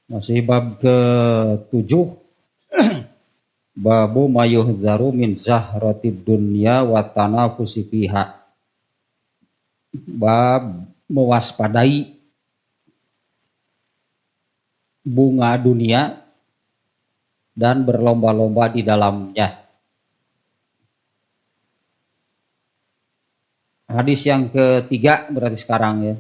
Masih bab ke-7, babu mayuhzaru min zahratid dunya wa tanafusi fiha. Bab mewaspadai bunga dunia dan berlomba-lomba di dalamnya. Hadis yang ketiga berarti sekarang ya.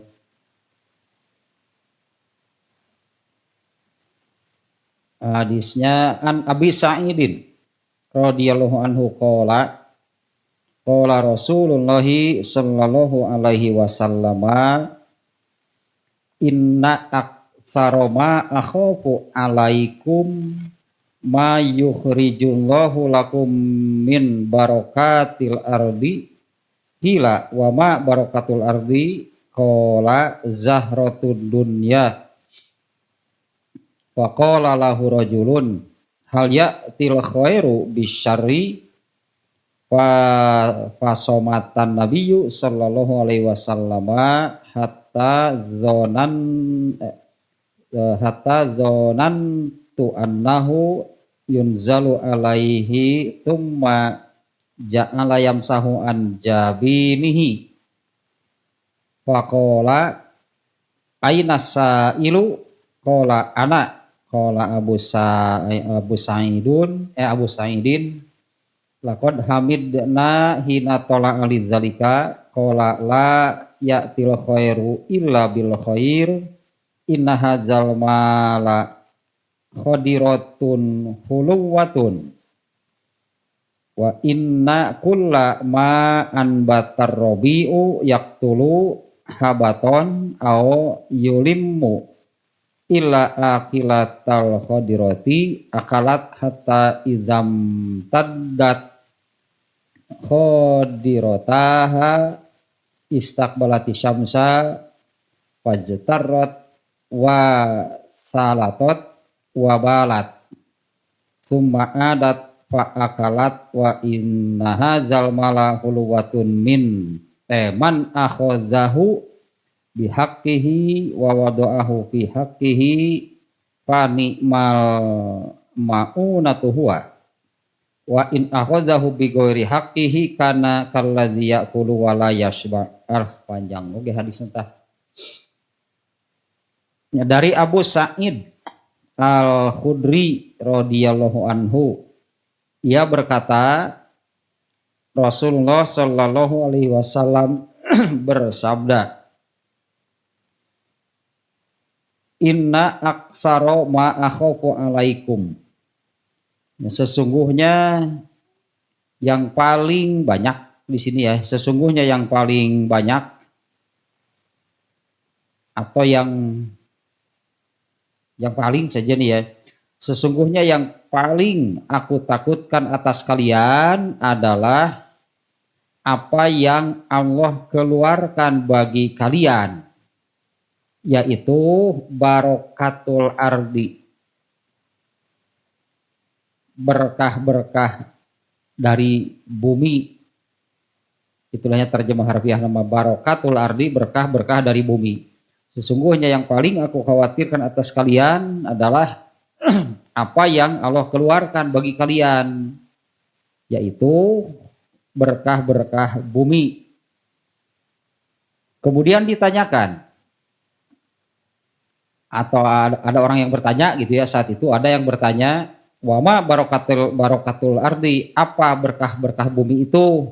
Hadisnya an Abi Sa'idin radhiyallahu anhu qala Rasulullah sallallahu alaihi wasallam inna aksaroma akhafu alaikum ma yukhrijullahu lakum min barakatil ardi hila wa ma barakatul ardi qala zahratud dunya wa qala lahu rajulun hal ya'til khairu bisyarri fasomatan nabiyyu sallallahu alaihi wasallam hatta zonan tu annahu yunzalu alaihi summa ja'ala yamsahu an jabinihi faqala aina sa'ilu qala ana qala Abu Sa'idin laqad hamidna hina tola alizalika qala la ya'til khairu illa bil khair inna hadzal mala khadiratun huluwatun wa inna kulla ma anbatar rabi'u yaqtulu habaton au yulimmu illa akilatal khadirati akalat hatta izam taddat khadirataha istaqbalati syamsa fajtarrat wa salatot wa balat summa adat fa akalat wa inna hadzal mala huluwatun min man akhazahu bihaqqihi wa wada'ahu fi haqqihi fa ni'mal ma'unatu huwa wa in akhazahu bi ghairi haqqihi kana kalladzi ya'kulu wa la yashba. Panjang oge hadis entah. Ya, dari Abu Sa'id Al-Khudri radhiyallahu anhu, ia berkata Rasulullah sallallahu alaihi wasallam bersabda, inna aksaro ma akhafu alaikum. Sesungguhnya yang paling banyak di sini ya, sesungguhnya yang paling banyak atau yang paling saja nih ya. Sesungguhnya yang paling aku takutkan atas kalian adalah apa yang Allah keluarkan bagi kalian, yaitu barokatul ardi, berkah-berkah dari bumi. Itulahnya terjemah harfiah nama barokatul ardi, berkah-berkah dari bumi. Sesungguhnya yang paling aku khawatirkan atas kalian adalah apa yang Allah keluarkan bagi kalian, yaitu berkah-berkah bumi. Kemudian ditanyakan, atau ada orang yang bertanya gitu ya, saat itu ada yang bertanya, wama barokatul ardi, apa berkah-berkah bumi itu?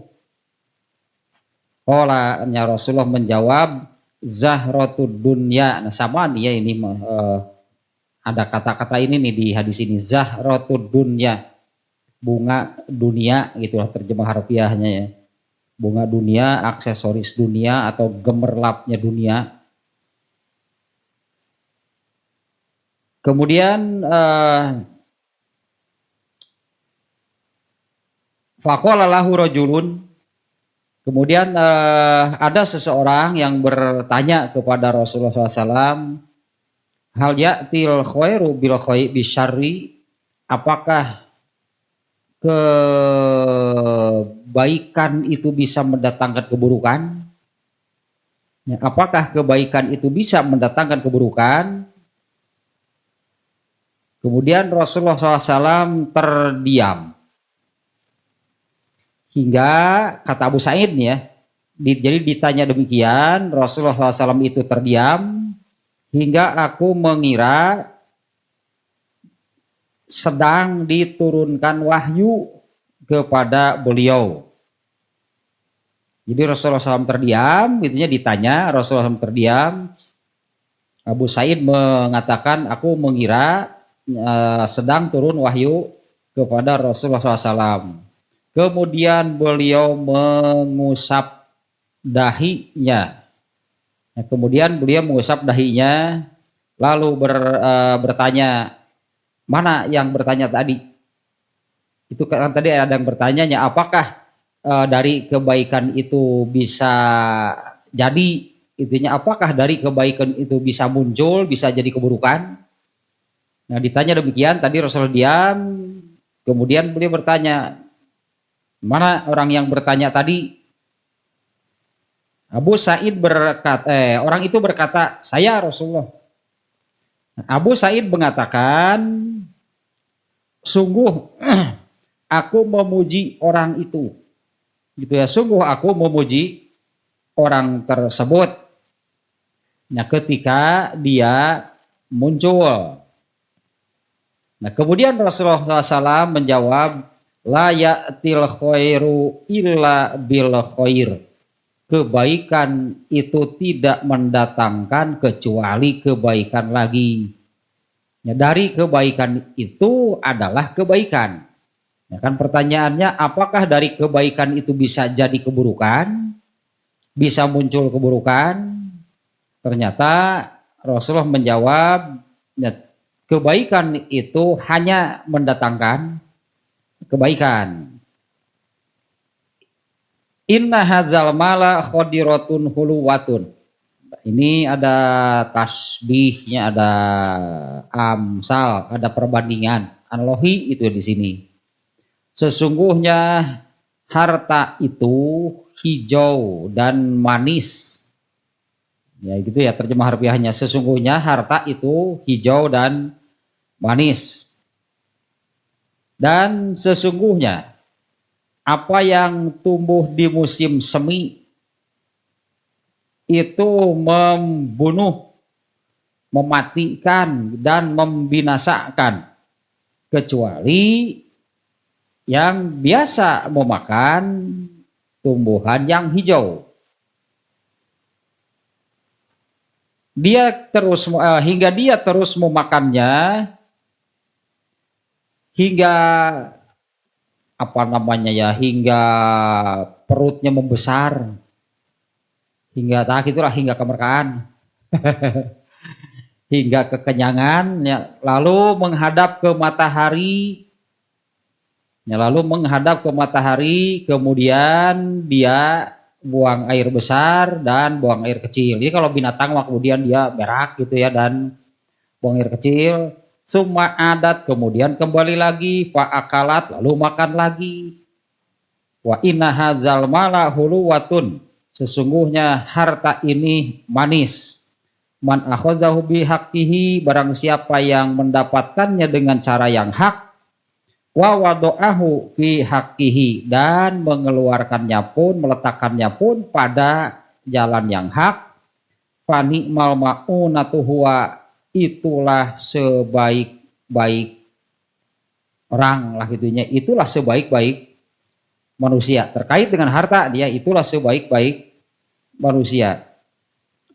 Qolanya Rasulullah menjawab, zahratud dunya. Nah sama nih ya ini ada kata-kata ini nih di hadis ini, zahratud dunya, bunga dunia gitulah terjemah harfiahnya ya. Bunga dunia, aksesoris dunia atau gemerlapnya dunia. Kemudian faqala lahu rajulun, kemudian ada seseorang yang bertanya kepada Rasulullah SAW, hal ya'til khairu bil khairi bisyarri, apakah kebaikan itu bisa mendatangkan keburukan? Ya, apakah kebaikan itu bisa mendatangkan keburukan? Kemudian Rasulullah SAW terdiam. Hingga kata Abu Sa'id ya, jadi ditanya demikian, Rasulullah SAW itu terdiam hingga aku mengira sedang diturunkan wahyu kepada beliau. Jadi Rasulullah SAW terdiam, itunya ditanya, Rasulullah SAW terdiam. Abu Sa'id mengatakan, aku mengira sedang turun wahyu kepada Rasulullah SAW. Kemudian beliau mengusap dahinya. Nah, kemudian beliau mengusap dahinya, lalu bertanya, mana yang bertanya tadi? Itu kan tadi ada yang bertanya, apakah dari kebaikan itu bisa jadi? Itunya apakah dari kebaikan itu bisa muncul, bisa jadi keburukan? Nah, ditanya demikian, tadi Rasulullah diam, kemudian beliau bertanya, mana orang yang bertanya tadi? Abu Sa'id berkata, orang itu berkata, saya Rasulullah. Abu Sa'id mengatakan, sungguh aku memuji orang itu. Gitu ya, sungguh aku memuji orang tersebut. Nah, ketika dia muncul. Nah, kemudian Rasulullah SAW menjawab, la ya'til khairu illa bil khair. Kebaikan itu tidak mendatangkan kecuali kebaikan lagi. Ya, dari kebaikan itu adalah kebaikan. Ya, kan pertanyaannya, apakah dari kebaikan itu bisa jadi keburukan? Bisa muncul keburukan? Ternyata Rasulullah menjawab, ya, kebaikan itu hanya mendatangkan kebaikan. Inna hadzal mala khadiratun huluwatun. Ini ada tasbihnya, ada amsal, ada perbandingan, analogi itu di sini. Sesungguhnya harta itu hijau dan manis. Ya gitu ya terjemah harfiahnya. Sesungguhnya harta itu hijau dan manis. Dan sesungguhnya apa yang tumbuh di musim semi itu membunuh, mematikan dan membinasakan, kecuali yang biasa memakan tumbuhan yang hijau. Hingga dia terus memakannya hingga hingga perutnya membesar, hingga hingga kemerkaan, hingga kekenyangan, ya, lalu menghadap ke matahari, kemudian dia buang air besar dan buang air kecil. Jadi kalau binatang kemudian dia berak gitu ya dan buang air kecil. Summa adat, kemudian kembali lagi, fa'akalat, lalu makan lagi. Wa inna hadzal mala huluwatun, sesungguhnya harta ini manis. Man akhadzahu bihaqqihi, barang siapa yang mendapatkannya dengan cara yang hak, wa wado'ahu fi haqqihi, dan mengeluarkannya pun, meletakkannya pun pada jalan yang hak, fa ni'mal ma'unatu huwa, itulah sebaik-baik orang lah gitunya, itulah sebaik-baik manusia. Terkait dengan harta, dia itulah sebaik-baik manusia.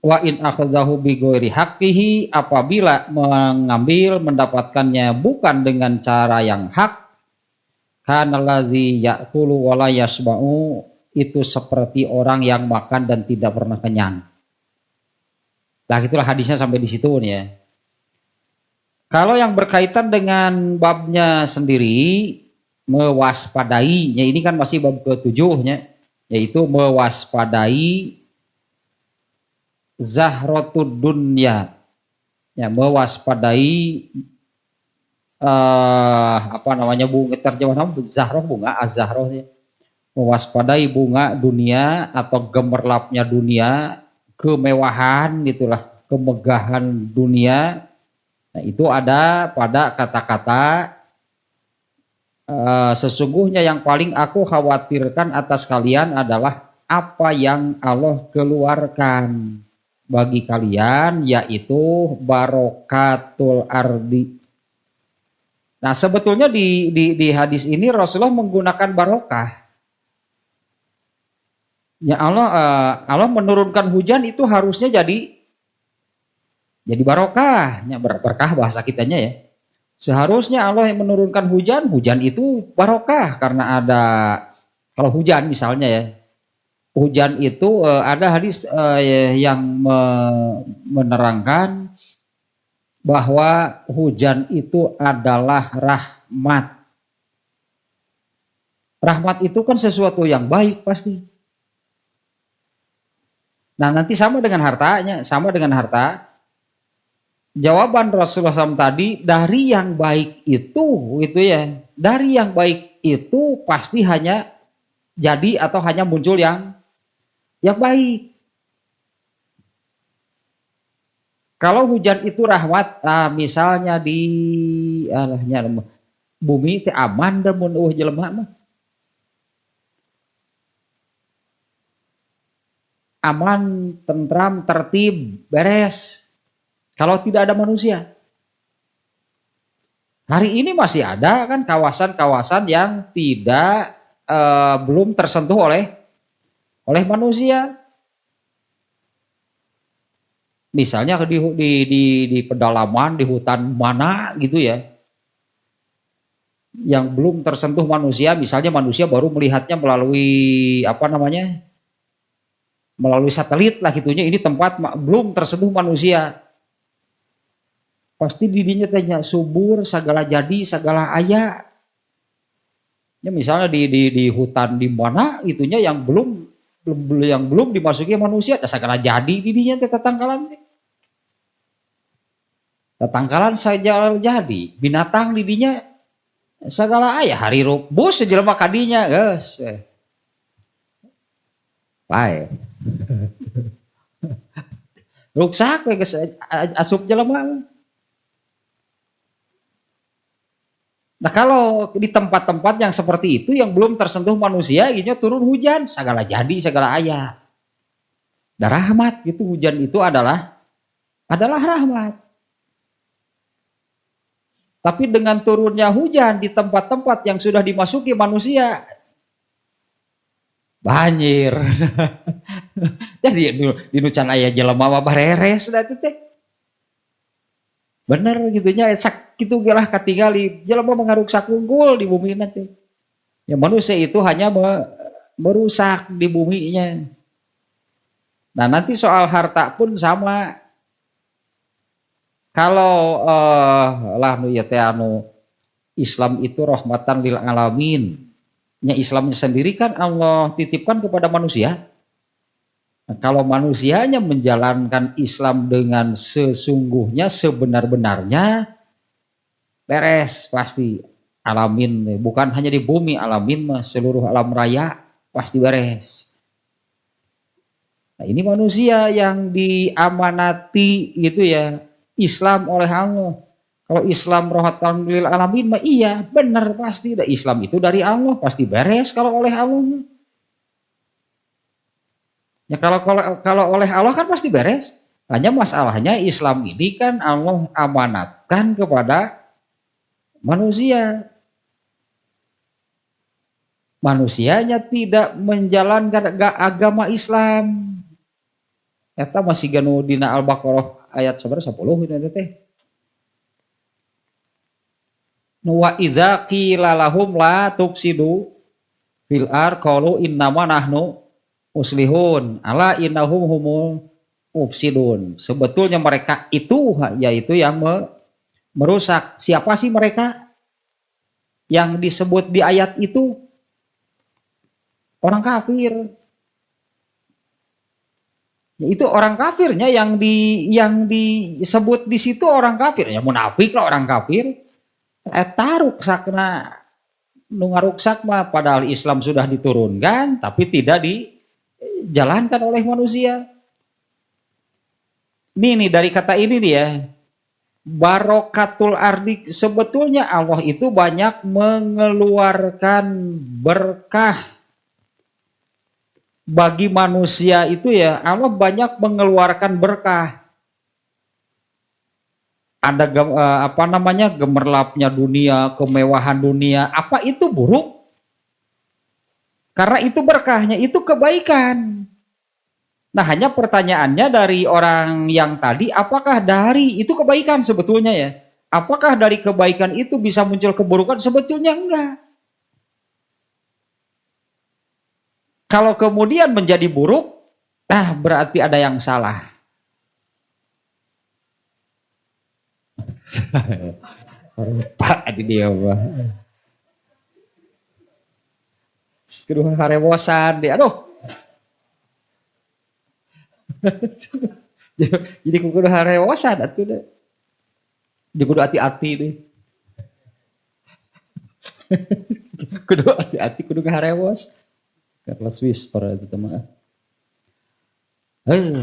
Wa in akhadzahu bi ghairi haqqihi, apabila mengambil mendapatkannya bukan dengan cara yang hak, kana allazi ya'kulu wa la yashba'u, itu seperti orang yang makan dan tidak pernah kenyang. Nah, itulah hadisnya sampai di situ nih ya. Kalau yang berkaitan dengan babnya sendiri, mewaspadai, ya ini kan masih bab ke-7-nya, yaitu mewaspadai zahratud dunya, ya, mewaspadai bunga, terjemahan zahroh, bunga, az-zahroh, ya. Mewaspadai bunga dunia atau gemerlapnya dunia, kemewahan gitulah, kemegahan dunia. Nah, itu ada pada kata-kata sesungguhnya yang paling aku khawatirkan atas kalian adalah apa yang Allah keluarkan bagi kalian, yaitu barokatul ardi. Nah, sebetulnya di hadis ini Rasulullah menggunakan barokah. Ya Allah menurunkan hujan itu harusnya jadi barokah, ya berkah bahasa kitanya ya. Seharusnya Allah yang menurunkan hujan, hujan itu barokah karena ada, kalau hujan misalnya ya, hujan itu ada hadis yang menerangkan bahwa hujan itu adalah rahmat. Rahmat itu kan sesuatu yang baik pasti. Nah, nanti sama dengan hartanya, sama dengan harta. Jawaban Rasulullah SAW tadi, dari yang baik itu ya, dari yang baik itu pasti hanya jadi atau hanya muncul yang baik. Kalau hujan itu rahmat, misalnya di bumi teh aman dah mun jelema mah. Aman, tentram, tertib, beres. Kalau tidak ada manusia. Hari ini masih ada kan kawasan-kawasan yang tidak belum tersentuh oleh manusia. Misalnya di pedalaman, di hutan mana gitu ya, yang belum tersentuh manusia, misalnya manusia baru melihatnya melalui melalui satelit lah gitunya, ini tempat belum tersentuh manusia. Pasti didinya tanya subur, segala jadi, segala ayah. Ya misalnya di hutan di mana itunya yang belum dimasuki manusia, ada segala jadi didinya teh tatangkalan teh. Tatangkalan saja jadi, binatang didinya segala ayah, hari rebus sejelema kadinya, guys. Baik. Ruksak we geus asup jelema. Nah, kalau di tempat-tempat yang seperti itu yang belum tersentuh manusia, gitu turun hujan, segala jadi, segala ayah. Dan rahmat gitu, hujan itu adalah rahmat. Tapi dengan turunnya hujan di tempat-tempat yang sudah dimasuki manusia, banjir. Jadi di nucan aya jelema mah bareres da teh. Bener gitunya sak kitu ge lah katingali jelema mangaruksak unggul di bumi nanti. Ya manusia itu hanya merusak di buminya. Nah, nanti soal harta pun sama. Kalau lah nu ya teh anu Islam itu rahmatan lil alamin. Nya Islamnya sendiri kan Allah titipkan kepada manusia. Nah, kalau manusianya menjalankan Islam dengan sesungguhnya, sebenar-benarnya, beres pasti alamin. Bukan hanya di bumi, alamin mah seluruh alam raya pasti beres. Nah, ini manusia yang diamanati gitu ya, Islam oleh Allah. Kalau Islam rahmatan lil alamin mah iya, benar pasti. Islam itu dari Allah, pasti beres kalau oleh Allah. Ya kalau oleh Allah kan pasti beres. Hanya masalahnya Islam ini kan Allah amanatkan kepada manusia. Manusianya tidak menjalankan agama Islam. Eta masih ganu dina Al-Baqarah ayat 10 itu teh. Wa iza qila lahum la tufsidu fil ar qalu innama nahnu muslihun ala innahum humul mufsidun. Sebetulnya mereka itu yaitu yang merusak. Siapa sih mereka yang disebut di ayat itu? Orang kafir. Yaitu orang kafirnya yang disebut di situ orang kafir. Ya munafik lah orang kafir. Ruksakna nu ngaruksak mah padahal Islam sudah diturunkan tapi tidak dijalankan oleh manusia. Ini dari kata ini dia. Barokatul ardi, sebetulnya Allah itu banyak mengeluarkan berkah bagi manusia itu ya. Allah banyak mengeluarkan berkah. Ada apa namanya, gemerlapnya dunia, kemewahan dunia, apa itu buruk? Karena itu berkahnya, itu kebaikan. Nah, hanya pertanyaannya dari orang yang tadi, apakah dari itu kebaikan sebetulnya ya? Apakah dari kebaikan itu bisa muncul keburukan? Sebetulnya enggak. Kalau kemudian menjadi buruk, berarti ada yang salah. Pak di dia mah. Kedua harewosan dia, aduh. Jadi kudu harewosan atuh deh. Dia kudu hati-hati deh. Kudu hati-hati, kudu harewos. Careless whisper itu mah.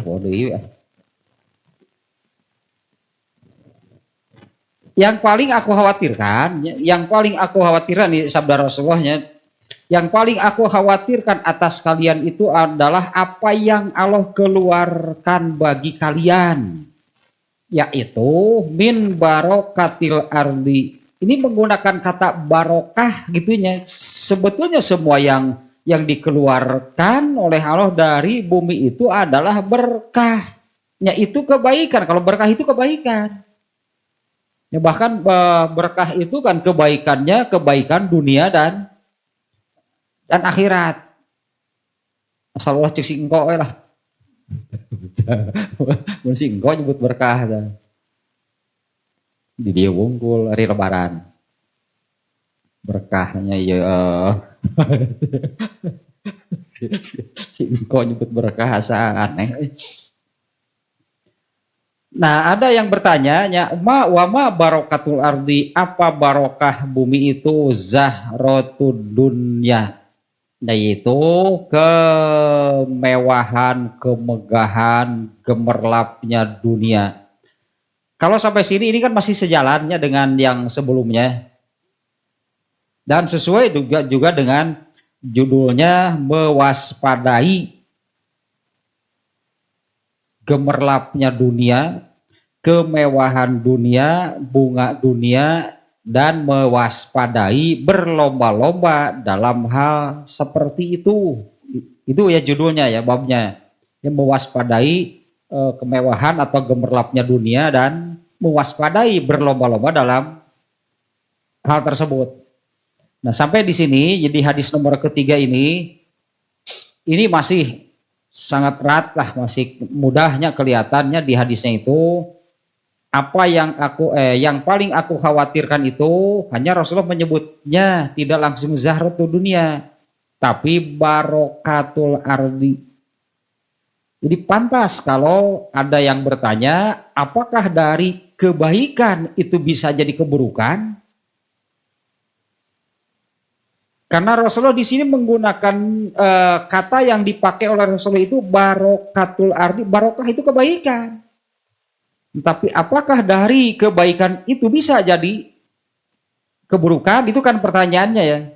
Waduh iya. Yang paling aku khawatirkan nih sabda Rasulullahnya, yang paling aku khawatirkan atas kalian itu adalah apa yang Allah keluarkan bagi kalian, yaitu min barokatil ardi. Ini menggunakan kata barokah gitunya. Sebetulnya semua yang dikeluarkan oleh Allah dari bumi itu adalah berkah. Ya itu kebaikan. Kalau berkah itu kebaikan. Ya bahkan berkah itu kan kebaikannya kebaikan dunia dan akhirat. Asal Allah cek singko lah. Mun singko nyebut berkah dah. Di dia wungkul hari lebaran. Berkahnya ya singko nyebut berkah asa aneh. Nah, ada yang bertanya, wama barokatul ardi, apa barokah bumi itu? Zahrotud dunya, yaitu kemewahan, kemegahan, gemerlapnya dunia. Kalau sampai sini ini kan masih sejalannya dengan yang sebelumnya. Dan sesuai juga dengan judulnya, mewaspadai gemerlapnya dunia, kemewahan dunia, bunga dunia, dan mewaspadai berlomba-lomba dalam hal seperti itu. Itu ya judulnya ya, babnya. Yang mewaspadai kemewahan atau gemerlapnya dunia dan mewaspadai berlomba-lomba dalam hal tersebut. Nah, sampai di sini jadi hadis nomor ketiga ini masih sangat erat lah, masih mudahnya kelihatannya di hadisnya itu. Apa yang paling aku khawatirkan itu, hanya Rasulullah menyebutnya tidak langsung zahratul dunia, tapi barokatul ardi. Jadi pantas kalau ada yang bertanya, apakah dari kebaikan itu bisa jadi keburukan? Karena Rasulullah di sini menggunakan kata yang dipakai oleh Rasulullah itu barokatul ardi, barokah itu kebaikan. Tapi apakah dari kebaikan itu bisa jadi keburukan? Itu kan pertanyaannya ya.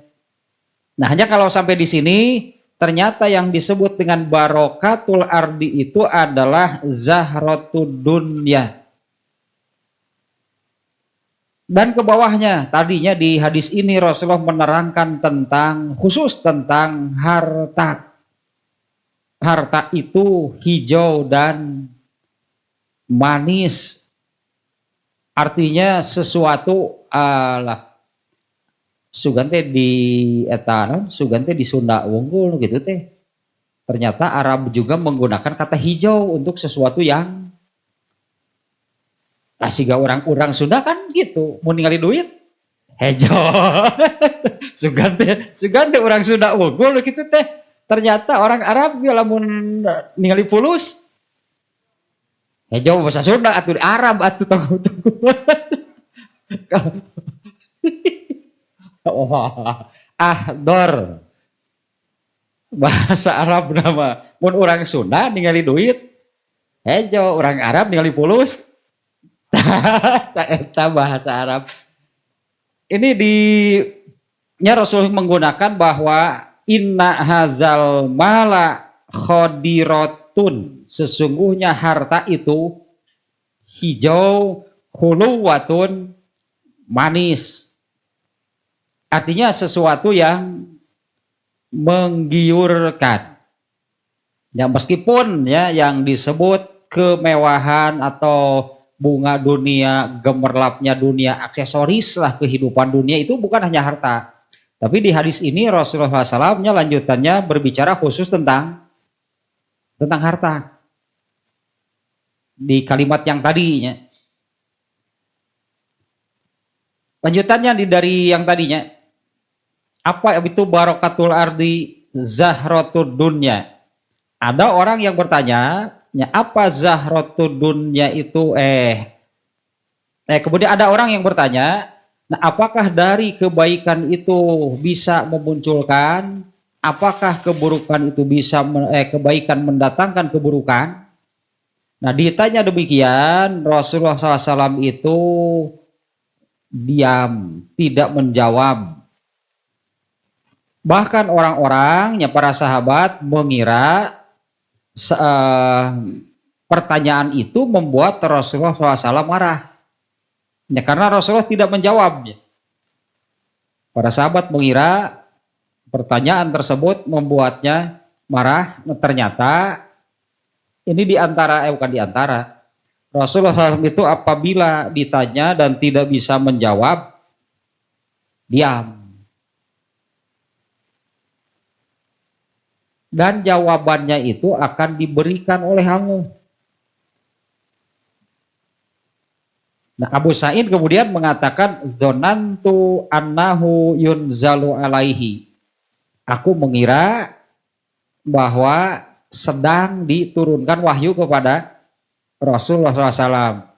Nah, hanya kalau sampai di sini ternyata yang disebut dengan barokatul ardi itu adalah zahratud dunya. Dan ke bawahnya, tadinya di hadis ini Rasulullah menerangkan khusus tentang harta. Harta itu hijau dan manis. Artinya sesuatu sugante di etanan, sugante di Sunda wunggul gitu teh. Ternyata Arab juga menggunakan kata hijau untuk sesuatu yang siga orang Sunda kan gitu, mau ningali duit hejo. sugante orang Sunda unggul gitu teh. Ternyata orang Arab ya lamun ningali pulus hejo bahasa Sunda atuh Arab atuh tunggu. Ahdor bahasa Arab nama. Mun orang Sunda ningali duit hejo, orang Arab ningali pulus Eta bahasa Arab. Ini di Rasul menggunakan bahwa inna hazal mala khodirotun, sesungguhnya harta itu hijau, huluwatun, manis. Artinya sesuatu yang menggiurkan. Ya meskipun ya yang disebut kemewahan atau bunga dunia, gemerlapnya dunia, aksesoris lah kehidupan dunia itu bukan hanya harta. Tapi di hadis ini Rasulullah SAW lanjutannya berbicara khusus tentang harta. Di kalimat yang tadinya. Lanjutannya dari yang tadinya. Apa itu barokatul ardi zahratud dunya? Ada orang yang bertanya, apa zahratud dunya itu? Kemudian ada orang yang bertanya, nah apakah dari kebaikan itu bisa memunculkan? Apakah keburukan itu bisa kebaikan mendatangkan keburukan? Nah ditanya demikian, Rasulullah SAW itu diam, tidak menjawab. Bahkan orang-orangnya para sahabat mengira pertanyaan itu membuat Rasulullah SAW marah. Ya, karena Rasulullah tidak menjawabnya. Para sahabat mengira pertanyaan tersebut membuatnya marah. Nah, ternyata ini bukan di antara. Rasulullah SAW itu apabila ditanya dan tidak bisa menjawab, diam. Dan jawabannya itu akan diberikan oleh Allah. Nah, Abu Sa'id kemudian mengatakan zonantu annahu yunzalu alaihi. Aku mengira bahwa sedang diturunkan wahyu kepada Rasulullah SAW.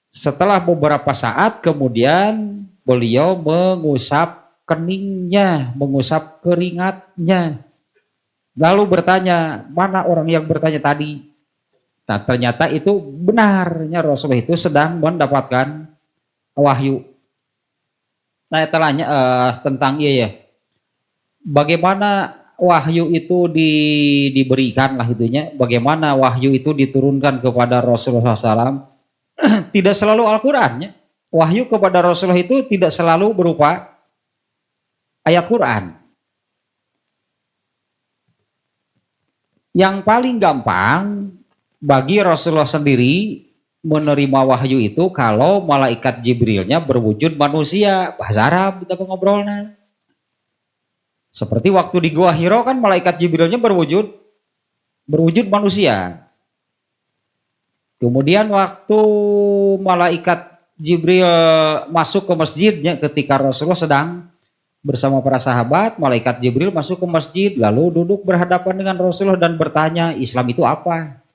Setelah beberapa saat kemudian beliau mengusap keningnya, mengusap keringatnya. Lalu bertanya, mana orang yang bertanya tadi? Nah, ternyata itu benarnya Rasulullah itu sedang mendapatkan wahyu. Nah, tanya tentang bagaimana wahyu itu diberikan lah itunya, bagaimana wahyu itu diturunkan kepada Rasulullah SAW. Tidak selalu Al-Quran. Wahyu kepada Rasulullah itu tidak selalu berupa ayat Quran. Yang paling gampang bagi Rasulullah sendiri menerima wahyu itu kalau malaikat Jibrilnya berwujud manusia. Bahasa Arab kita ngobrolnya. Seperti waktu di Gua Hiro kan malaikat Jibrilnya berwujud manusia. Kemudian waktu malaikat Jibril masuk ke masjidnya ketika Rasulullah sedang bersama para sahabat, malaikat Jibril masuk ke masjid, lalu duduk berhadapan dengan Rasulullah dan bertanya, Islam itu apa?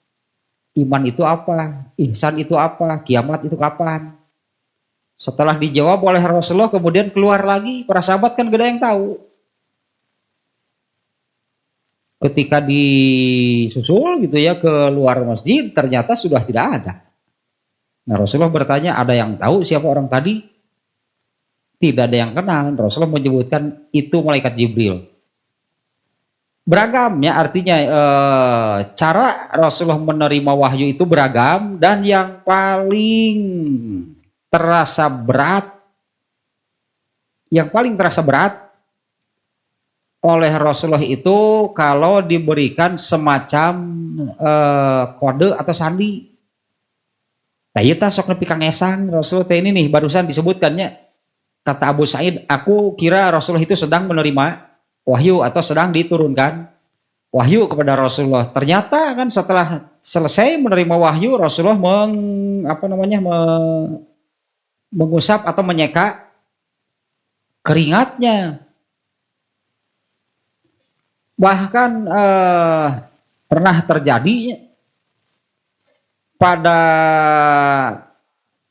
Iman itu apa? Ihsan itu apa? Kiamat itu kapan? Setelah dijawab oleh Rasulullah, kemudian keluar lagi, para sahabat kan gak ada yang tahu. Ketika disusul gitu ya ke luar masjid, ternyata sudah tidak ada. Nah Rasulullah bertanya, ada yang tahu siapa orang tadi? Tidak ada yang kenal. Rasulullah menyebutkan itu malaikat Jibril. Beragam ya artinya cara Rasulullah menerima wahyu itu beragam, dan yang paling terasa berat oleh Rasulullah itu kalau diberikan semacam kode atau sandi. Nah iya sok nepi kang esang Rasulullah ini nih barusan disebutkannya. Kata Abu Sa'id, aku kira Rasulullah itu sedang menerima wahyu atau sedang diturunkan wahyu kepada Rasulullah. Ternyata kan setelah selesai menerima wahyu, Rasulullah mengusap atau menyeka keringatnya. Bahkan pernah terjadi pada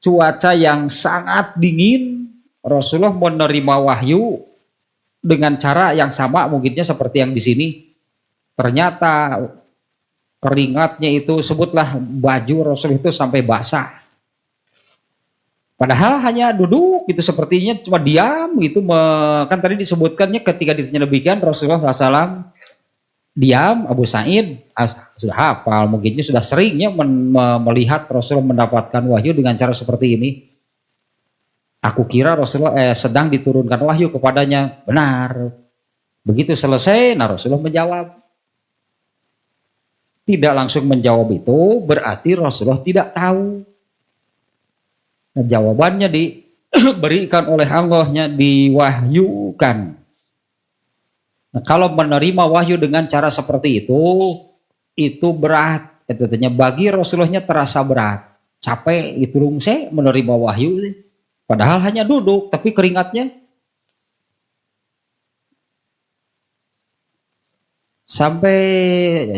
cuaca yang sangat dingin, Rasulullah menerima wahyu dengan cara yang sama mungkinnya seperti yang di sini. Ternyata keringatnya itu sebutlah baju Rasul itu sampai basah. Padahal hanya duduk gitu sepertinya cuma diam gitu. Kan tadi disebutkannya ketika ditanya demikian Rasulullah SAW diam. Abu Sa'id sudah hafal, mungkinnya sudah seringnya melihat Rasulullah mendapatkan wahyu dengan cara seperti ini. Aku kira Rasulullah sedang diturunkan wahyu kepadanya. Benar. Begitu selesai, nah Rasulullah menjawab. Tidak langsung menjawab itu berarti Rasulullah tidak tahu. Nah, jawabannya diberikan oleh Allahnya, diwahyukan. Nah, kalau menerima wahyu dengan cara seperti itu berat. Artinya bagi Rasulullahnya terasa berat. Capek itu rungseh menerima wahyu. Padahal hanya duduk, tapi keringatnya sampai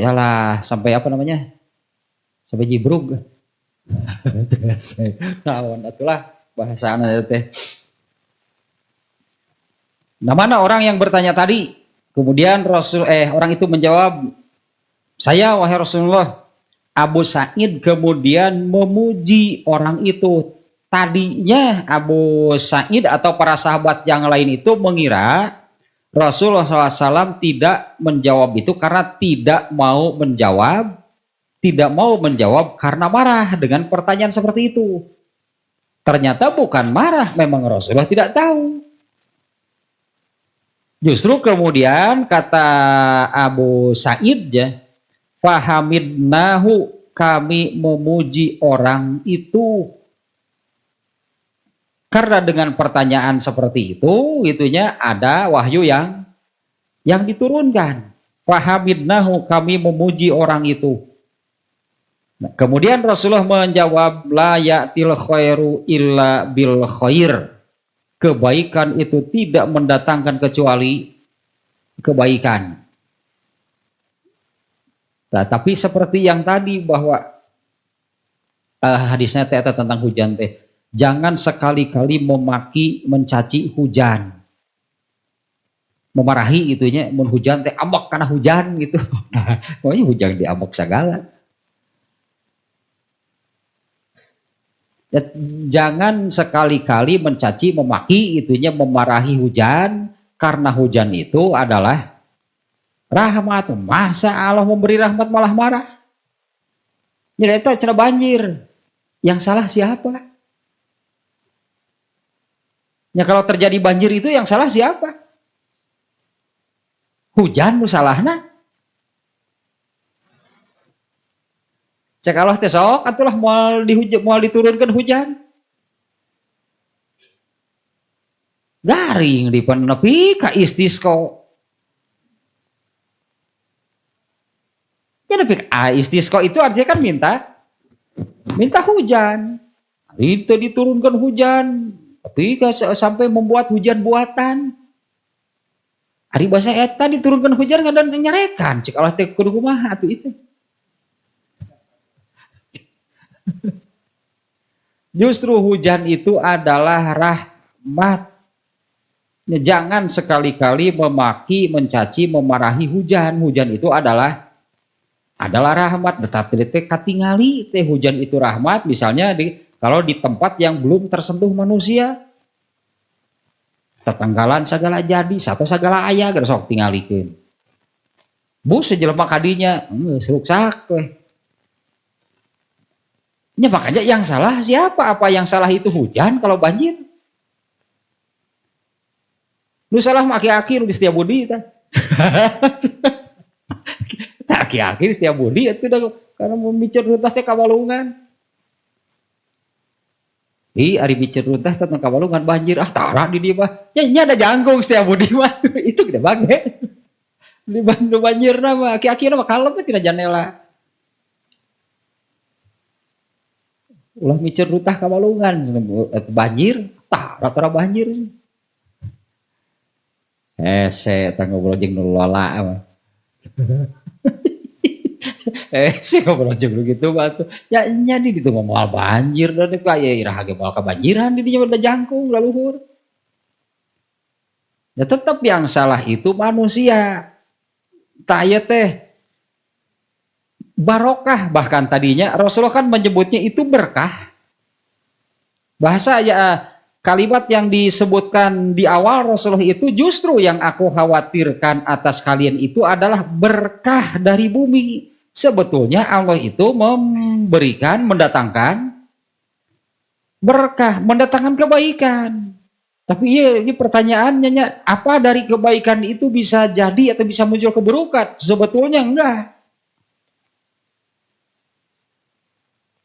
apa namanya? Sampai jibrug. Naon atulah bahasa teh. Nah, mana orang yang bertanya tadi? Kemudian orang itu menjawab, saya wahai Rasulullah. Abu Sa'id kemudian memuji orang itu. Tadinya Abu Sa'id atau para sahabat yang lain itu mengira Rasulullah SAW tidak menjawab itu karena tidak mau menjawab. Tidak mau menjawab karena marah dengan pertanyaan seperti itu. Ternyata bukan marah, memang Rasulullah tidak tahu. Justru kemudian kata Abu Sa'id ya, fahamidnahu, kami memuji orang itu. Karena dengan pertanyaan seperti itu, itunya ada wahyu yang diturunkan. Fahamidnahu, kami memuji orang itu. Nah, kemudian Rasulullah menjawab, la ya'til khairu illa bil khair. Kebaikan itu tidak mendatangkan kecuali kebaikan. Nah, tapi seperti yang tadi bahwa hadisnya tentang hujan teh, jangan sekali-kali memaki, mencaci hujan, memarahi itunya, hujan teh ambek karena hujan gitu. Pokoknya hujan diambek segala. Jangan sekali-kali mencaci, memaki, itunya memarahi hujan, karena hujan itu adalah rahmat. Masa Allah memberi rahmat malah marah? Ini itu cara banjir. Yang salah siapa? Ya kalau terjadi banjir itu yang salah siapa? Hujan nu salahna. Cek Allah teh sok atulah moal diturunkan hujan. Garing dipenepi ka istisqa. Jadi istisqa itu artinya kan minta hujan. Itu diturunkan hujan, tapi sampai membuat hujan buatan. Hari bahasa eta diturunkan hujan ngadan nyarekan. Cek Allah teh kudu kumaha atuh itu. Justru hujan itu adalah rahmat. Jangan sekali-kali memaki, mencaci, memarahi hujan. Hujan itu adalah rahmat. Tetapi teh katingali teh hujan itu rahmat. Misalnya kalau di tempat yang belum tersentuh manusia, tetanggalan segala jadi, satu segala ayah gak sok tingalikeun. Bus sejelema kadinya, seruksak weh. Ya makanya yang salah siapa? Apa yang salah itu hujan kalau banjir? Lu salah aki-aki lu di Setiabudi ta. Aki-aki di Setiabudi itu dah karena membicar runtah teh Kawalungan. Ari bicar runtah tentang Kawalungan banjir tara di dia mah. Nya ada jangkung Setiabudi mah itu gede banget. Di Bandung banjir nama aki-aki nama kalem tidak janela. Ulah micir rutah Kawalungan banjir tara banjir. Ngobrol jeung nu lola. Ngobrol jeung begitu batu. Ya nya di ditu moal banjir dan kaya iraha ge moal kabanjiran di dinya udah jangkung laluhur. Ya tetap yang salah itu manusia. Taya teh barokah, bahkan tadinya Rasulullah kan menyebutnya itu berkah. Bahasa ya kalimat yang disebutkan di awal Rasulullah itu justru yang aku khawatirkan atas kalian itu adalah berkah dari bumi. Sebetulnya Allah itu memberikan, mendatangkan berkah, mendatangkan kebaikan. Tapi ini pertanyaannya, apa dari kebaikan itu bisa jadi atau bisa muncul keburukan? Sebetulnya enggak.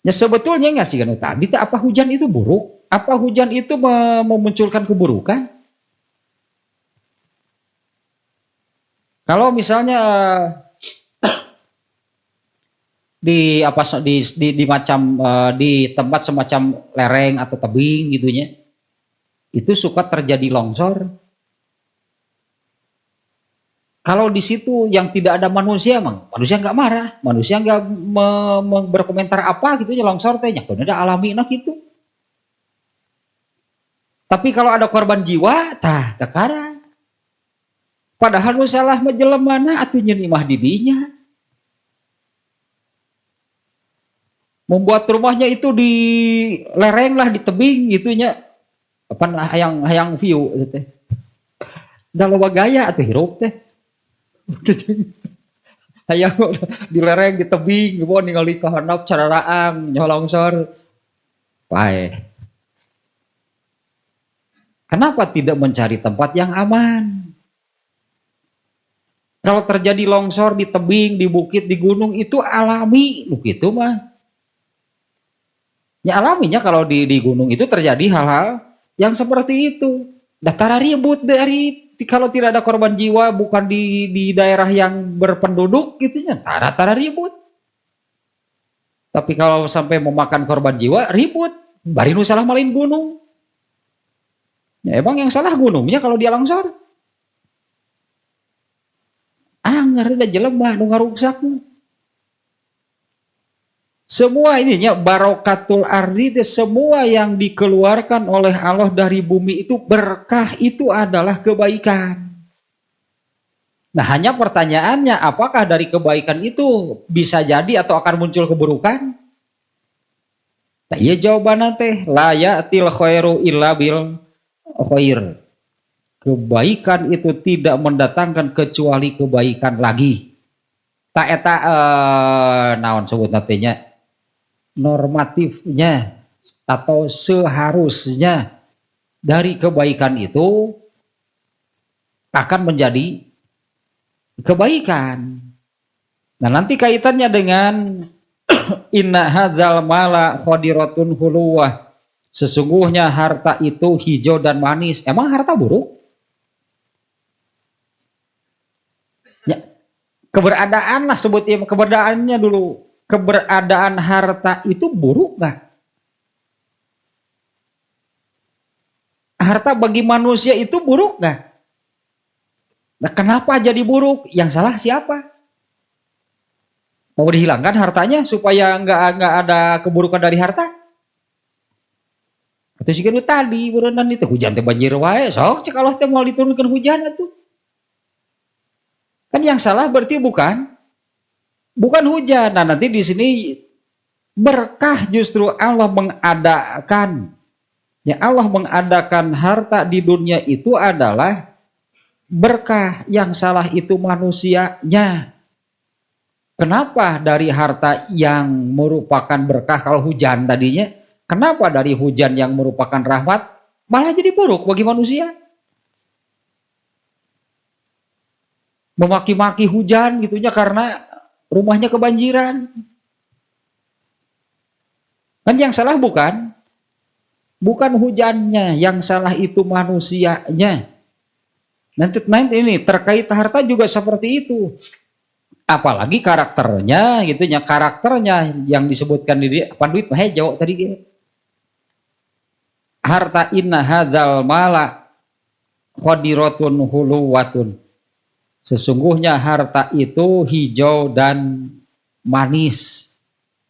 Ya sebetulnya enggak sih kan tadi. Apa hujan itu buruk? Apa hujan itu memunculkan keburukan? Kalau misalnya di apa di macam di tempat semacam lereng atau tebing gitunya, itu suka terjadi longsor. Kalau di situ yang tidak ada manusia, manusia nggak marah, manusia nggak berkomentar apa gitu ya, longsor tehnya, ada alami nah gitu. Tapi kalau ada korban jiwa, tah kekara. Padahal nu salah majelam mana atuh nyeunimah didinya. Membuat rumahnya itu di lereng lah, di tebing gitunya. Apa hayang view teh. Da loba gaya atuh hirup teh. Hayang di lereng di tebing gitu ningali ka handap cararaang nyolongsor. Pae. Kenapa tidak mencari tempat yang aman? Kalau terjadi longsor di tebing, di bukit, di gunung itu alami, lu gitu mah. Ya alaminya kalau di gunung itu terjadi hal-hal yang seperti itu. Datara ribut dari kalau tidak ada korban jiwa, bukan di daerah yang berpenduduk gitu ya, tara ribut. Tapi kalau sampai memakan korban jiwa, ribut. Bari nu salah malin gunung. Ya emang yang salah gunungnya kalau dia longsor. Ngareda jelema nu ngaruksak. Semua ininya barokatul ardi, semua yang dikeluarkan oleh Allah dari bumi itu berkah, itu adalah kebaikan. Nah hanya pertanyaannya, apakah dari kebaikan itu bisa jadi atau akan muncul keburukan? Nah iya jawabannya teh la ya'til khairu illa bil khair. Kebaikan itu tidak mendatangkan kecuali kebaikan lagi. Tak eta naon sebut nantinya normatifnya atau seharusnya dari kebaikan itu akan menjadi kebaikan. Nah nanti kaitannya dengan inna hadzal mala khadiratun huluwah, sesungguhnya harta itu hijau dan manis. Emang harta buruk? Ya, keberadaan lah sebutnya, keberadaannya dulu. Keberadaan harta itu buruk gak? Harta bagi manusia itu buruk gak? Nah kenapa jadi buruk? Yang salah siapa? Mau dihilangkan hartanya supaya nggak ada keburukan dari harta? Atau sih kan tadi berenang itu hujan teh banjir wae, sok cek Allah teh mau diturunkan hujan itu. Kan yang salah berarti bukan hujan. Nah nanti di sini berkah justru Allah mengadakan. Ya Allah mengadakan harta di dunia itu adalah berkah, yang salah itu manusianya. Kenapa dari harta yang merupakan berkah kalau hujan tadinya, kenapa dari hujan yang merupakan rahmat malah jadi buruk bagi manusia? Memaki-maki hujan gitunya karena rumahnya kebanjiran. Kan yang salah bukan hujannya, yang salah itu manusianya. Nanti ini terkait harta juga seperti itu. Apalagi karakternya gitunya, karakternya yang disebutkan di apa duit hejo tadi gitu. Harta inna hadzal mala khadiratun huluwatun. Sesungguhnya harta itu hijau dan manis.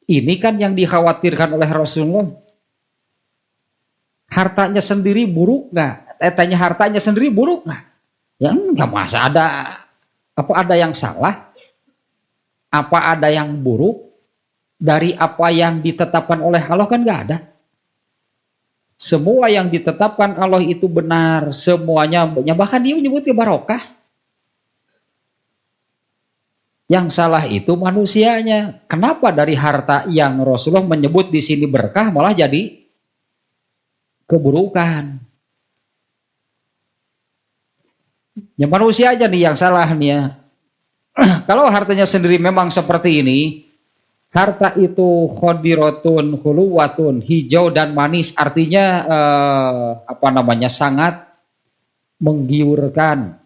Ini kan yang dikhawatirkan oleh Rasulullah. Hartanya sendiri buruk nggak? Tanya hartanya sendiri buruk nggak? Ya nggak, masa ada yang salah? Apa ada yang buruk dari apa yang ditetapkan oleh Allah? Kan nggak ada. Semua yang ditetapkan Allah itu benar, semuanya, bahkan dia menyebut barokah. Yang salah itu manusianya. Kenapa dari harta yang Rasulullah menyebut di sini berkah malah jadi keburukan? Ya manusia aja nih yang salah nih ya. Kalau hartanya sendiri memang seperti ini, harta itu khodiratun, khuluwatun, hijau dan manis, artinya sangat menggiurkan.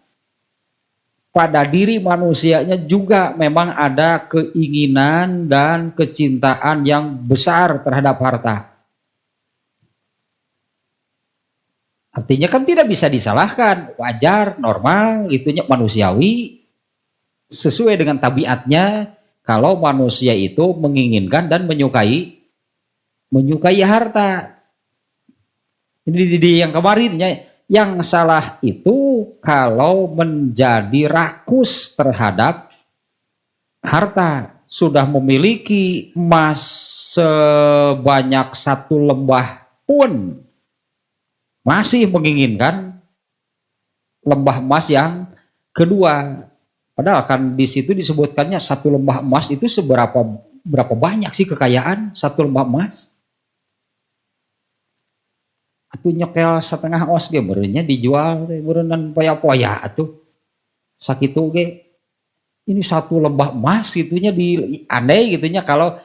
Pada diri manusianya juga memang ada keinginan dan kecintaan yang besar terhadap harta. Artinya kan tidak bisa disalahkan, wajar, normal, itunya manusiawi, sesuai dengan tabiatnya. Kalau manusia itu menginginkan dan menyukai harta. Ini di yang kemarinnya, yang salah itu kalau menjadi rakus terhadap harta. Sudah memiliki emas sebanyak 1 lembah pun masih menginginkan lembah emas yang kedua. Padahal kan di situ disebutkannya 1 lembah emas itu berapa banyak sih kekayaan 1 lembah emas? Atuh nyekel setengah os ge beureunya dijual teh beureunnan poya-poya atuh. Sakitu ge ini 1 lembah emas gitunya di andai gitunya kalau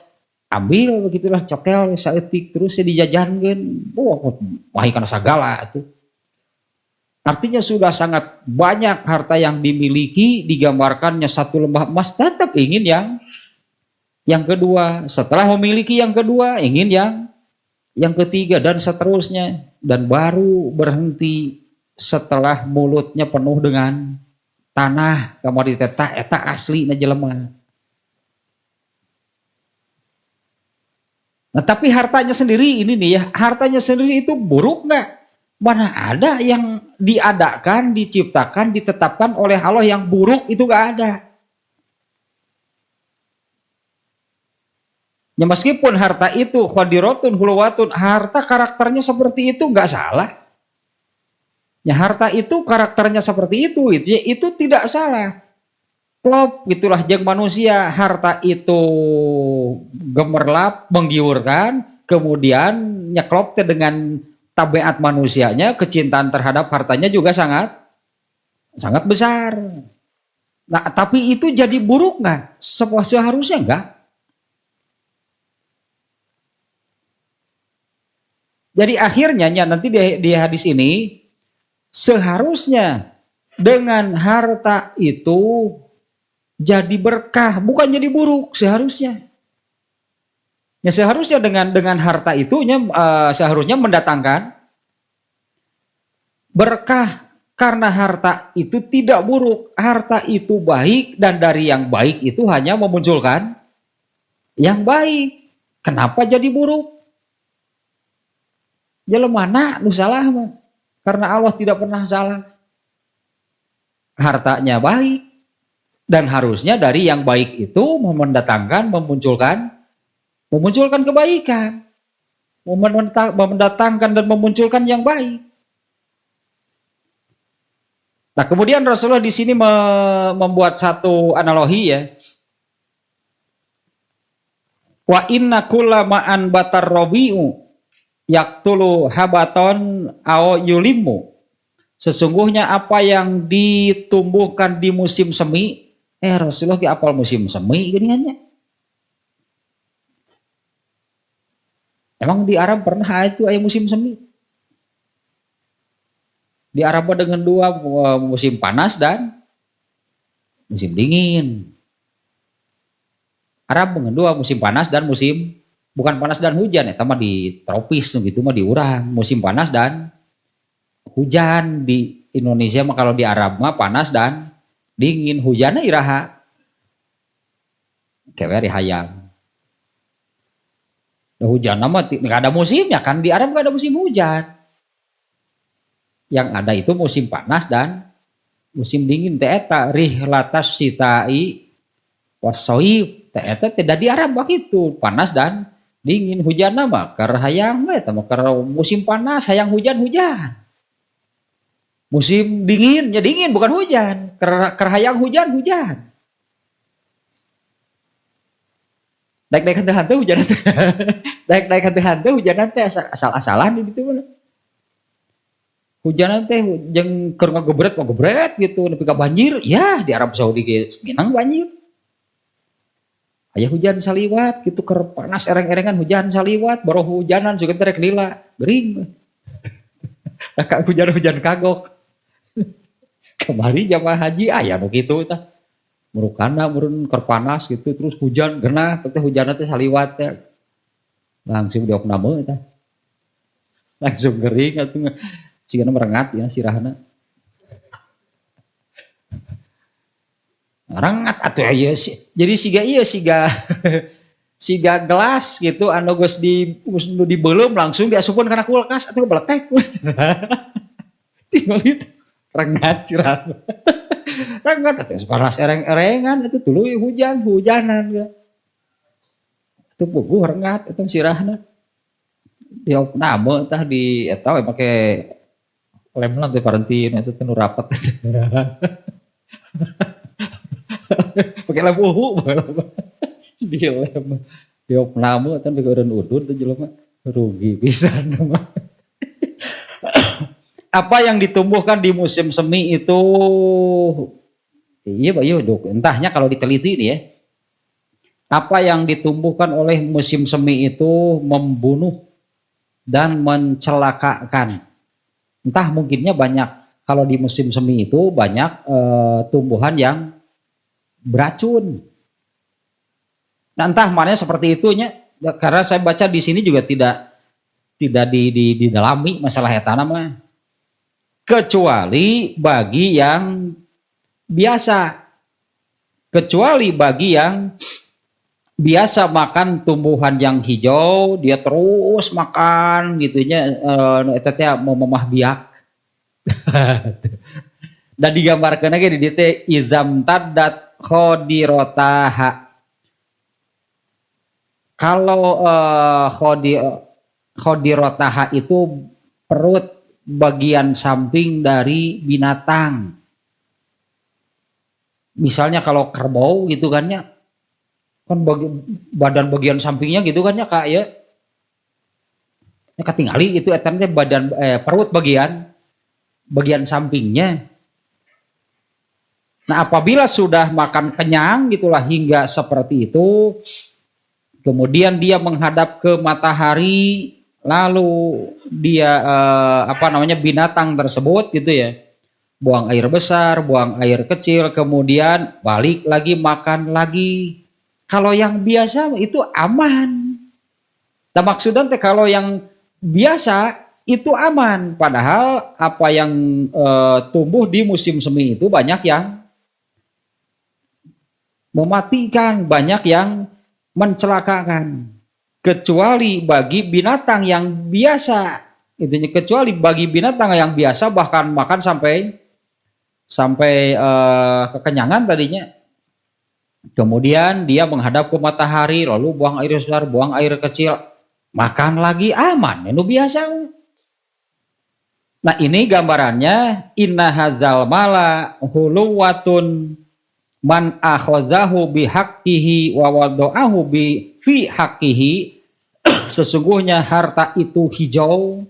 ambil begitulah cokel saeutik terus dijajankeun. Wah, kana sagala atuh. Artinya sudah sangat banyak harta yang dimiliki, digambarkannya 1 lembah emas, tetap ingin yang kedua. Setelah memiliki yang kedua, ingin yang ketiga dan seterusnya. Dan baru berhenti setelah mulutnya penuh dengan tanah, komoditas eta asli na jelema. Nah, tapi hartanya sendiri ini nih ya, hartanya sendiri itu buruk nggak? Mana ada yang diadakan, diciptakan, ditetapkan oleh Allah yang buruk, itu nggak ada. Ya meskipun harta itu khadiratun hulwatun, harta karakternya seperti itu nggak salah. Ya harta itu karakternya seperti itu tidak salah. Klop gitulah jeung manusia, harta itu gemerlap, menggiurkan, kemudian nyeklop dengan tabiat manusianya, kecintaan terhadap hartanya juga sangat besar. Nah, tapi itu jadi buruk nggak? Seharusnya enggak. Jadi akhirnya nanti di hadis ini seharusnya dengan harta itu jadi berkah, bukan jadi buruk seharusnya. Ya seharusnya dengan harta itunya seharusnya mendatangkan berkah, karena harta itu tidak buruk, harta itu baik, dan dari yang baik itu hanya memunculkan yang baik. Kenapa jadi buruk? Jelema nu salah mah, karena Allah tidak pernah salah. Hartanya baik, dan harusnya dari yang baik itu mendatangkan, memunculkan kebaikan, mendatangkan dan memunculkan yang baik. Nah, kemudian Rasulullah di sini membuat satu analogi ya. Wa inna kulla ma'an batar rabi'u yaktulu habaton au yulimu. Sesungguhnya apa yang ditumbuhkan di musim semi, Rasulullah ki apal musim semi geuningannya. Emang di Arab pernah itu aya musim semi? Di Arab dengan 2 musim panas dan musim dingin. Arab dengan 2 musim panas dan musim bukan panas dan hujan, eta mah di tropis gitu mah di urang, musim panas dan hujan. Di Indonesia mah kalau di Arab mah panas dan dingin, hujannya iraha keweri hayang. Nah, hujan nama nggak ada musimnya kan, di Arab nggak ada musim hujan. Yang ada itu musim panas dan musim dingin. Eta rihlatas sitai wasoib, eta tidak di Arab begitu, panas dan Dingin hujan mah keur hayang we tah keur musim panas hayang hujan. Musim dingin ya dingin bukan hujan. Keur hayang hujan. Daek-daek henteu hujan teh. Daek-daek henteu hujan teh asal-asalan di ditu mah. Hujan teh jeung keur ngagebret gitu nepi ka banjir. Ya di Arab Saudi ge minang banjir. Aya hujan saliwat gitu keur panas ereng-erengan hujan saliwat baru hujanan sugan teh rek lila gering. Da hujan kagok. Kemarin jamaah haji aya nu kitu tah. Murukana meureun keur panas gitu terus hujan genah teh hujanna teh saliwat teh. Langsung diokna meuh tah. Langsung gering atuh sigana merengat ya sirahna. Rengat atuh ieu jadi siga gelas gitu anu geus dibeulem langsung diasupkeun kana kulkas atuh beletek. Tinggal itu rengat sirahna. Rengat atuh panas ereng-erengan itu tuluy hujanan. Itu puguh rengat itu sirahna. Diokna meuh tah di eta we make lemna teh parentin eta teh nu rapet. Pakai lem uhu di lem diokna meuh teh eureun udun teh jelema rugi pisan mah. Apa yang ditumbuhkan di musim semi itu iya Pak Yuduk, entahnya kalau diteliti nih ya. Apa yang ditumbuhkan oleh musim semi itu membunuh dan mencelakakan. Entah mungkinnya banyak kalau di musim semi itu banyak tumbuhan yang beracun. Nah, entah maknanya seperti itunya karena saya baca di sini juga tidak didalami masalah eta mah. Kecuali bagi yang biasa. Kecuali bagi yang biasa makan tumbuhan yang hijau, dia terus makan gitunya eta teh memamah biak. Dan digambarkeun ge di dieu teh izam taddat khadirotaha. Kalau khadirotaha itu perut bagian samping dari binatang. Misalnya kalau kerbau gitu kan ya, kan badan bagian sampingnya gitu kan ya Kak ya. Ketingali itu etannya badan perut bagian sampingnya. Nah, apabila sudah makan kenyang gitulah hingga seperti itu, kemudian dia menghadap ke matahari, lalu dia binatang tersebut gitu ya, buang air besar, buang air kecil, kemudian balik lagi makan lagi. Kalau yang biasa itu aman. Nah, maksudnya kalau yang biasa itu aman, padahal apa yang tumbuh di musim semi itu banyak yang mematikan, banyak yang mencelakakan. Kecuali bagi binatang yang biasa, itunya kecuali bagi binatang yang biasa bahkan makan sampai kekenyangan tadinya. Kemudian dia menghadap ke matahari, lalu buang air besar, buang air kecil, makan lagi aman, itu biasa. Nah ini gambarannya inna hazal mala huluwatun man akhozahu bihaqqihi wa wado'ahu bi fi haqqihi. Sesungguhnya harta itu hijau,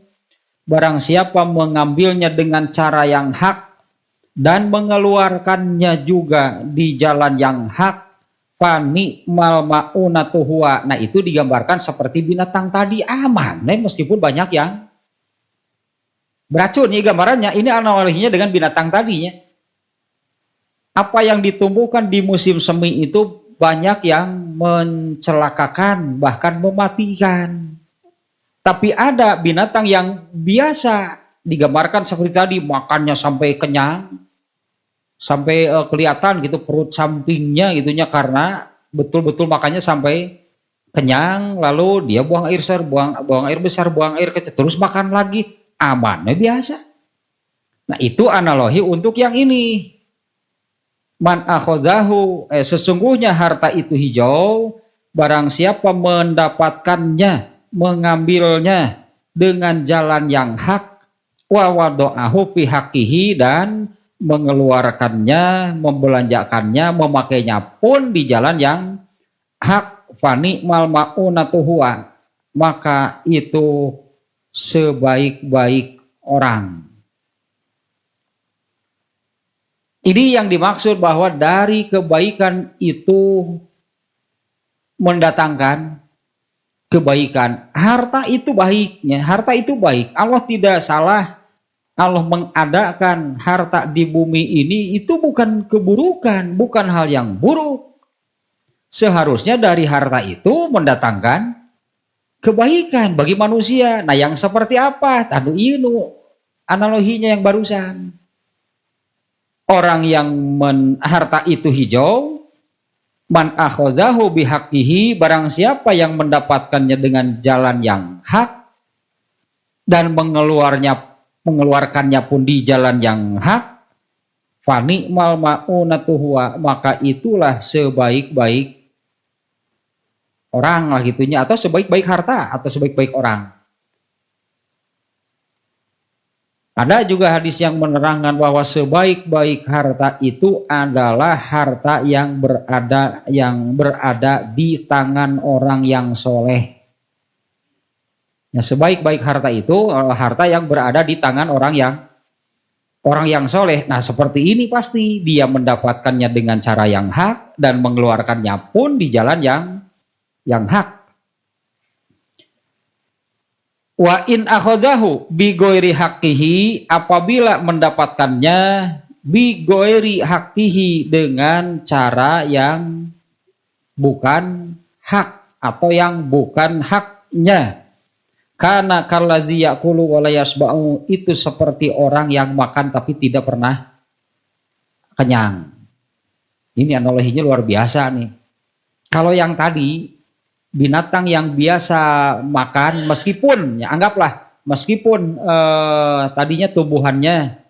barang siapa mengambilnya dengan cara yang hak dan mengeluarkannya juga di jalan yang hak, fani mal maunatuhuwa. Nah itu digambarkan seperti binatang tadi aman, meskipun banyak yang beracun. Ini gambarannya, ini analoginya dengan binatang tadinya. Apa yang ditumbuhkan di musim semi itu banyak yang mencelakakan, bahkan mematikan. Tapi ada binatang yang biasa digambarkan seperti tadi, makannya sampai kenyang, sampai kelihatan gitu perut sampingnya gitunya, karena betul-betul makannya sampai kenyang, lalu dia buang air besar, buang air besar, buang air kecil, terus makan lagi, amannya biasa. Nah itu analogi untuk yang ini. Man akhodahu, sesungguhnya harta itu hijau, barang siapa mendapatkannya, mengambilnya dengan jalan yang hak, wa wado'ahu fi haqqihi, dan mengeluarkannya, membelanjakannya, memakainya pun di jalan yang hak, fani mal ma'unatu huwa, maka itu sebaik-baik orang. Ini yang dimaksud bahwa dari kebaikan itu mendatangkan kebaikan. Harta itu baiknya, harta itu baik. Allah tidak salah. Allah mengadakan harta di bumi ini itu bukan keburukan, bukan hal yang buruk. Seharusnya dari harta itu mendatangkan kebaikan bagi manusia. Nah, yang seperti apa? Tadu ini analoginya yang barusan. Orang yang harta itu hijau, man akhodahu bihaqqihi, barang siapa yang mendapatkannya dengan jalan yang hak dan mengeluarkannya pun di jalan yang hak, fani mal ma'unatuhuwa, maka itulah sebaik-baik orang lah gitunya, atau sebaik-baik harta, atau sebaik-baik orang. Ada juga hadis yang menerangkan bahwa sebaik-baik harta itu adalah harta yang berada di tangan orang yang soleh. Nah, sebaik-baik harta itu adalah harta yang berada di tangan orang yang soleh. Nah, seperti ini pasti dia mendapatkannya dengan cara yang hak dan mengeluarkannya pun di jalan yang hak. Wa in akhadahu bi ghairi haqqihi, apabila mendapatkannya bi ghairi haqqihi, dengan cara yang bukan hak atau yang bukan haknya. Karena kalladzi yaqulu wa la yasba'u, itu seperti orang yang makan tapi tidak pernah kenyang. Ini analoginya luar biasa nih. Kalau yang tadi binatang yang biasa makan, meskipun ya anggaplah meskipun tadinya tumbuhannya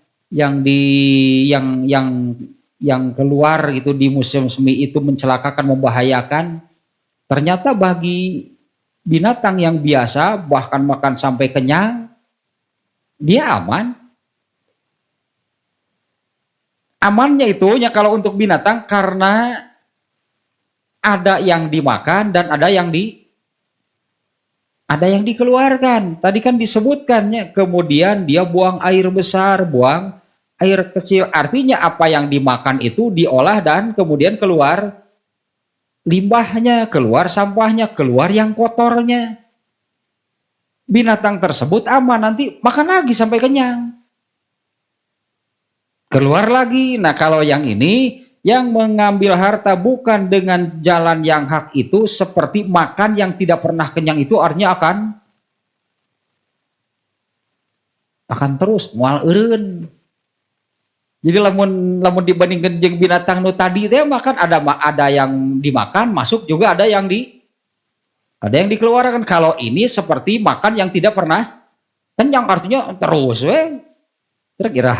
yang keluar gitu di musim semi itu mencelakakan, membahayakan, ternyata bagi binatang yang biasa bahkan makan sampai kenyang, dia aman. Amannya itu ya kalau untuk binatang karena ada yang dimakan dan ada yang dikeluarkan. Tadi kan disebutkannya, kemudian dia buang air besar, buang air kecil. Artinya apa yang dimakan itu diolah dan kemudian keluar limbahnya, keluar sampahnya, keluar yang kotornya. Binatang tersebut aman, nanti makan lagi sampai kenyang. Keluar lagi. Nah, kalau yang ini yang mengambil harta bukan dengan jalan yang hak itu seperti makan yang tidak pernah kenyang, itu artinya akan terus moal eureun. Jadi lamun dibandingkan jeung binatang nu tadi teh makan ada yang dimakan masuk, juga ada yang dikeluarkan. Kalau ini seperti makan yang tidak pernah kenyang, artinya terus we. Kira-kira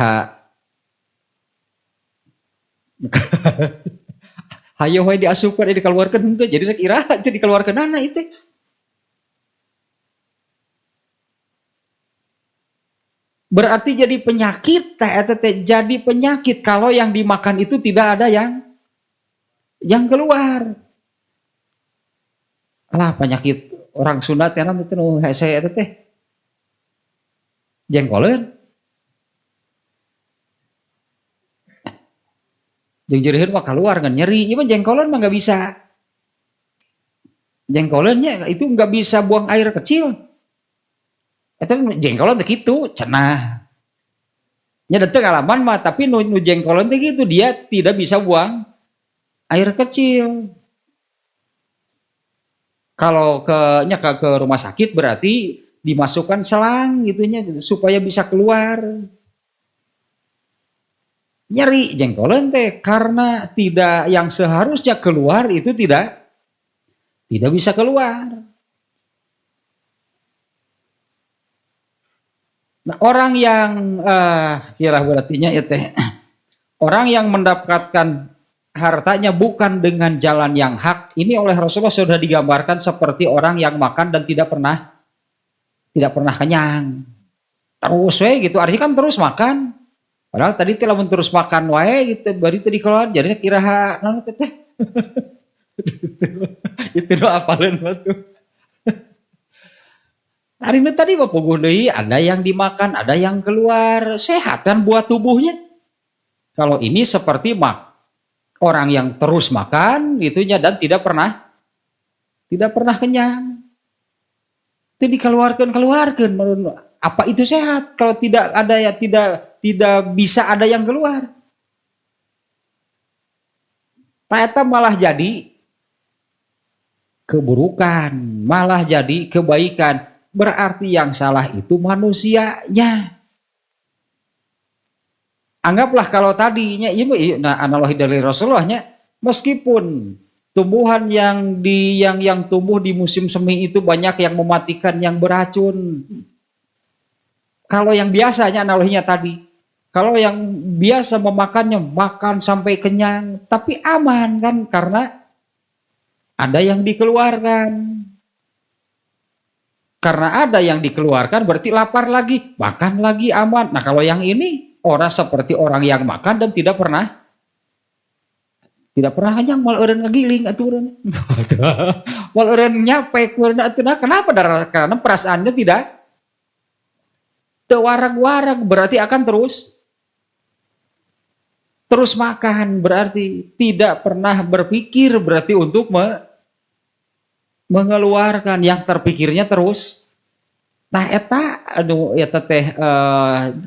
hayo we diasupkan dikeluarkan henteu, jadi saya kira itu dikeluarkan anak itu. Berarti jadi penyakit jadi penyakit kalau yang dimakan itu tidak ada yang keluar. Alah, penyakit orang Sunda teh nanti nu hese eta teh jengkoleun. Jeung jeureun mah keluar ngan nyeri, ieu mah jengkoleun mah enggak bisa. Jengkoleunnya itu enggak bisa buang air kecil. Eta jengkoleun teh kitu, cenah. Nya teu ngalaman mah, tapi nu jengkoleun teh kitu, dia tidak bisa buang air kecil. Kalau ke rumah sakit berarti dimasukkan selang gitunya supaya bisa keluar. Nyeri jengkoleun teh karena tidak, yang seharusnya keluar itu tidak bisa keluar. Nah, orang yang kira berartinya ya teh orang yang mendapatkan hartanya bukan dengan jalan yang hak, ini oleh Rasulullah sudah digambarkan seperti orang yang makan dan tidak pernah kenyang. Terus we gitu, artinya kan terus makan. Padahal tadi telah terus makan wae gitu, bari tadi keluar jadinya kiraha naon teh. Itu doa apalin tuh. Hari ini tadi Bapak Gudei, ada yang dimakan, ada yang keluar, sehat kan buat tubuhnya. Kalau ini seperti orang yang terus makan gitunya dan tidak pernah kenyang. Itu dikeluarkan. Apa itu sehat? Kalau tidak ada ya tidak bisa ada yang keluar. Ternyata malah jadi keburukan, malah jadi kebaikan. Berarti yang salah itu manusianya. Anggaplah kalau tadinya, nah analogi dari Rasulullahnya, meskipun tumbuhan yang tumbuh di musim semi itu banyak yang mematikan, yang beracun. Kalau yang biasanya analoginya tadi, kalau yang biasa memakannya makan sampai kenyang, tapi aman kan karena ada yang dikeluarkan. Karena ada yang dikeluarkan berarti lapar lagi, makan lagi aman. Nah kalau yang ini orang seperti orang yang makan dan tidak pernah kenyang, mal eureun ngagiling aturan. Mal eureun nyape eureun aturan. Kenapa? Karena perasaannya tidak warag-warag, berarti akan terus makan, berarti tidak pernah berpikir, berarti untuk mengeluarkan, yang terpikirnya terus. Nah eta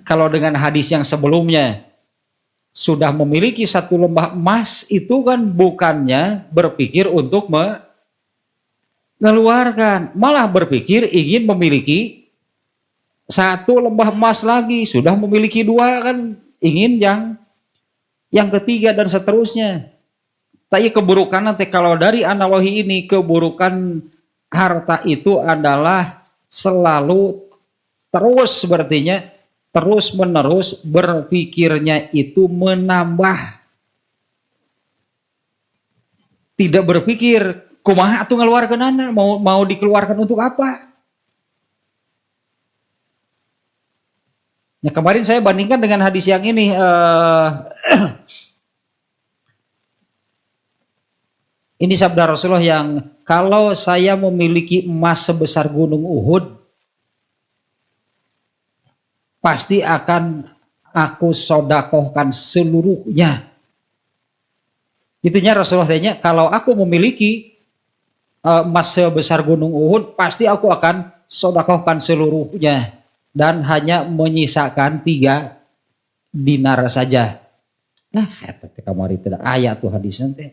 kalau dengan hadis yang sebelumnya sudah memiliki satu lembah emas, itu kan bukannya berpikir untuk mengeluarkan, malah berpikir ingin memiliki satu lembah emas lagi, sudah memiliki dua kan ingin yang ketiga dan seterusnya. Tapi keburukan nanti kalau dari analogi ini, keburukan harta itu adalah selalu terus, sepertinya terus menerus berpikirnya itu menambah, tidak berpikir kumaha atuh ngeluarkeun anak, mau dikeluarkan untuk apa. Ya, kemarin saya bandingkan dengan hadis yang ini, ini sabda Rasulullah yang, kalau saya memiliki emas sebesar gunung Uhud, pasti akan aku sodakohkan seluruhnya. Itunya Rasulullah tanya, kalau aku memiliki emas sebesar gunung Uhud, pasti aku akan sodakohkan seluruhnya. Dan hanya menyisakan 3 dinar saja. Nah, eta teh kamari teh aya tuh hadis nanti.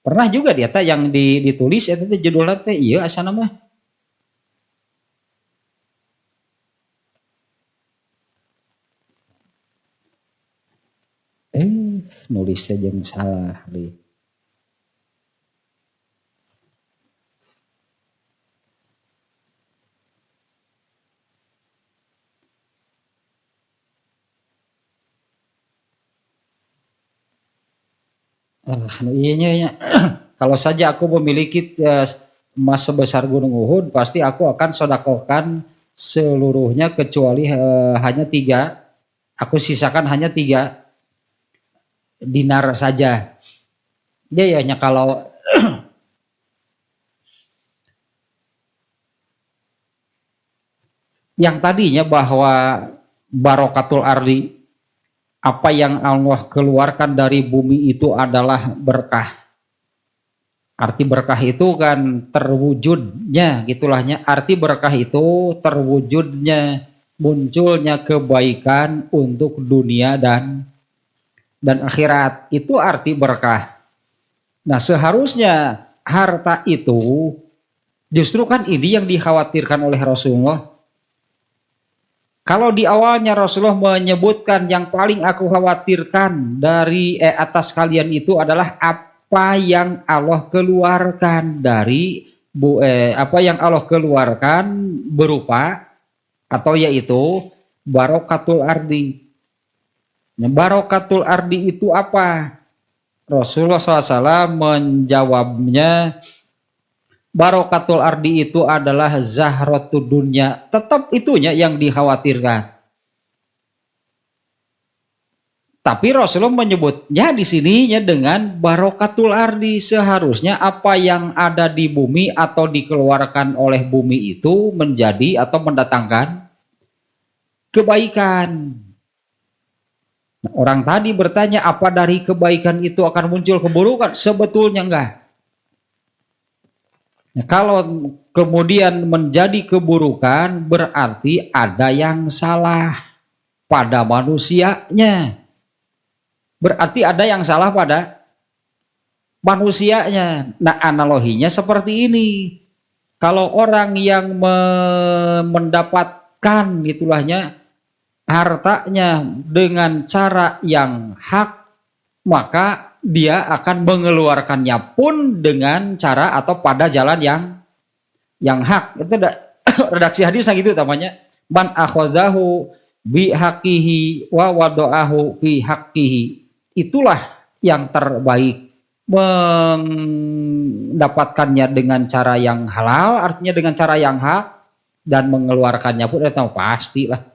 Pernah juga dia yang ditulis eta teh judulna teh ieu asana mah. Nulis saja yang salah deh. Iya. Kalau saja aku memiliki emas sebesar gunung Uhud, pasti aku akan sodakohkan seluruhnya kecuali hanya 3. Aku sisakan hanya 3 dinar saja. Ya hanya kalau yang tadinya bahwa barokatul ardi, apa yang Allah keluarkan dari bumi itu adalah berkah. Arti berkah itu kan terwujudnya, gitulahnya. Arti berkah itu terwujudnya, munculnya kebaikan untuk dunia dan akhirat. Itu arti berkah. Nah, seharusnya harta itu justru kan ini yang dikhawatirkan oleh Rasulullah. Kalau di awalnya Rasulullah menyebutkan yang paling aku khawatirkan dari atas kalian itu adalah apa yang Allah keluarkan dari apa yang Allah keluarkan berupa atau yaitu barokatul ardi. Barokatul ardi itu apa? Rasulullah SAW menjawabnya, barokatul ardi itu adalah zahratud dunya. Tetap itunya yang dikhawatirkan. Tapi Rasulullah menyebutnya di sininya dengan barokatul ardi. Seharusnya apa yang ada di bumi atau dikeluarkan oleh bumi itu menjadi atau mendatangkan kebaikan. Nah, orang tadi bertanya apa dari kebaikan itu akan muncul keburukan? Sebetulnya enggak. Nah, kalau kemudian menjadi keburukan berarti ada yang salah pada manusianya. Berarti ada yang salah pada manusianya. Nah, analoginya seperti ini. Kalau orang yang mendapatkan itulahnya hartanya dengan cara yang hak, maka dia akan mengeluarkannya pun dengan cara atau pada jalan yang hak. Itu redaksi hadis gitu namanya. Man akhazahu bi haqqihi wa wada'ahu fi haqqihi. Itulah yang terbaik. Mendapatkannya dengan cara yang halal, artinya dengan cara yang hak, dan mengeluarkannya pun pastilah.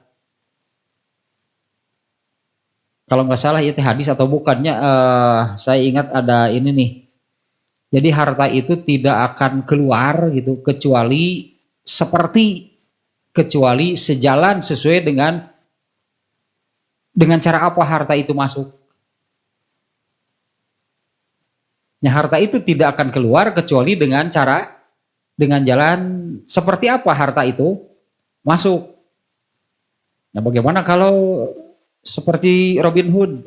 Kalau nggak salah itu hadis atau bukannya, saya ingat ada ini nih. Jadi harta itu tidak akan keluar gitu kecuali sejalan sesuai dengan cara apa harta itu masuk. Nah, harta itu tidak akan keluar kecuali dengan jalan seperti apa harta itu masuk. Nah, bagaimana kalau seperti Robin Hood?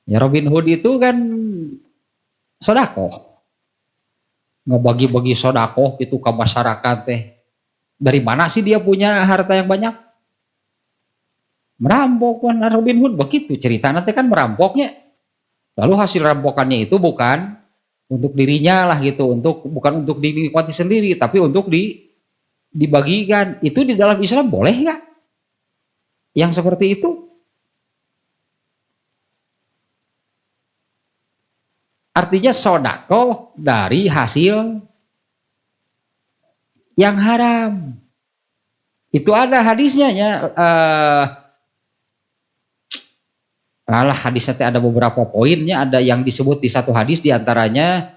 Ya, Robin Hood itu kan sodakoh, ngebagi-bagi sodakoh gitu ke masyarakat teh. Dari mana sih dia punya harta yang banyak? Merampok kan Robin Hood begitu cerita nanti kan merampoknya. Lalu hasil rampokannya itu bukan untuk dirinya lah gitu, bukan untuk dinikmati sendiri, tapi untuk dibagikan. Itu di dalam Islam boleh nggak? Yang seperti itu? Artinya sodako dari hasil yang haram. Itu ada hadisnya ya. Hadisnya ada beberapa poinnya. Ada yang disebut di satu hadis diantaranya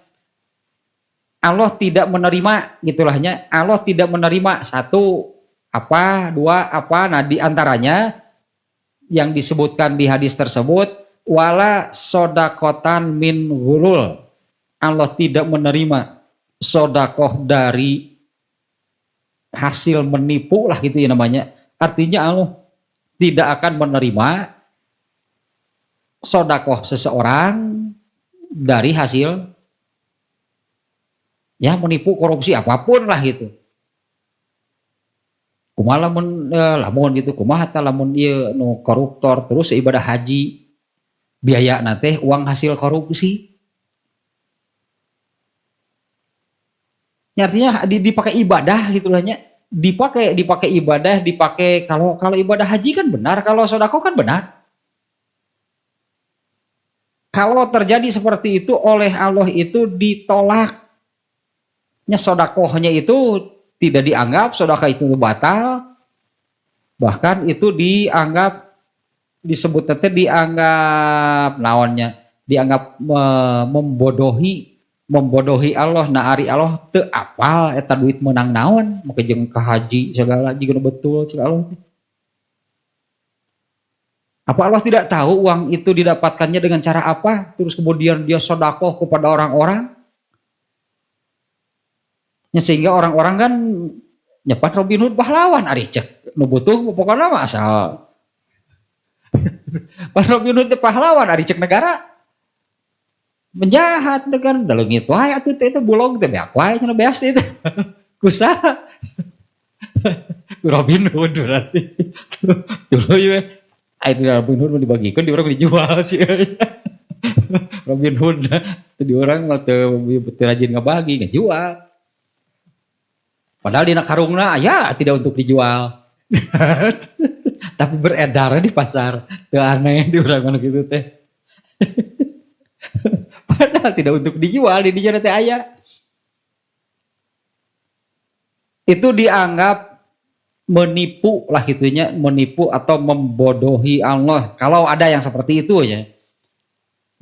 Allah tidak menerima gitulahnya. Allah tidak menerima satu apa, dua apa. Nah diantaranya yang disebutkan di hadis tersebut wala sodakotan min ghulul. Allah tidak menerima sodakoh dari hasil menipu lah gitu ya namanya. Artinya Allah tidak akan menerima sodakoh seseorang dari hasil ya menipu, korupsi, apapun lah gitu. Kumaha lamun gitu, kumaha lamun ieu nu koruptor terus ibadah haji biaya nate uang hasil korupsi. Ya, artinya dipakai ibadah gitu lah nya. Dipakai ibadah, dipakai kalau ibadah haji kan benar, kalau sedekah kan benar. Kalau terjadi seperti itu oleh Allah itu ditolaknya sedekahnya itu tidak dianggap sedekah itu batal, bahkan itu dianggap disebut dianggap naonnya, dianggap membodohi Allah. Nah ari Allah teu apal eta duit menang naon make jeung ka haji segala jiga betul cik Allah. Apa Allah tidak tahu uang itu didapatkannya dengan cara apa? Terus kemudian dia sedekah kepada orang-orang. Ya, sehingga orang-orang kan nyepat Robin Hood pahlawan ari cek nu butuh pokokna mah asal. Pas Robin Hood pahlawan ari cek negara menjahat tuh kan dalam itu wae atuh itu bulog teh beak wae cenah beas itu. Kusaha? Robin Hood berarti. Dulu ya air Robin Hood mau dibagikan di orang dijual sih. Robin Hood di orang teu rajin ngabagi ngejual. Padahal di karungna ya tidak untuk dijual. Tapi beredar di pasar. Teu aneh di urang gitu teh. Padahal tidak untuk dijual, di dinya teh aya. Itu dianggap menipu lah gitunya, menipu atau membodohi Allah. Kalau ada yang seperti itu ya.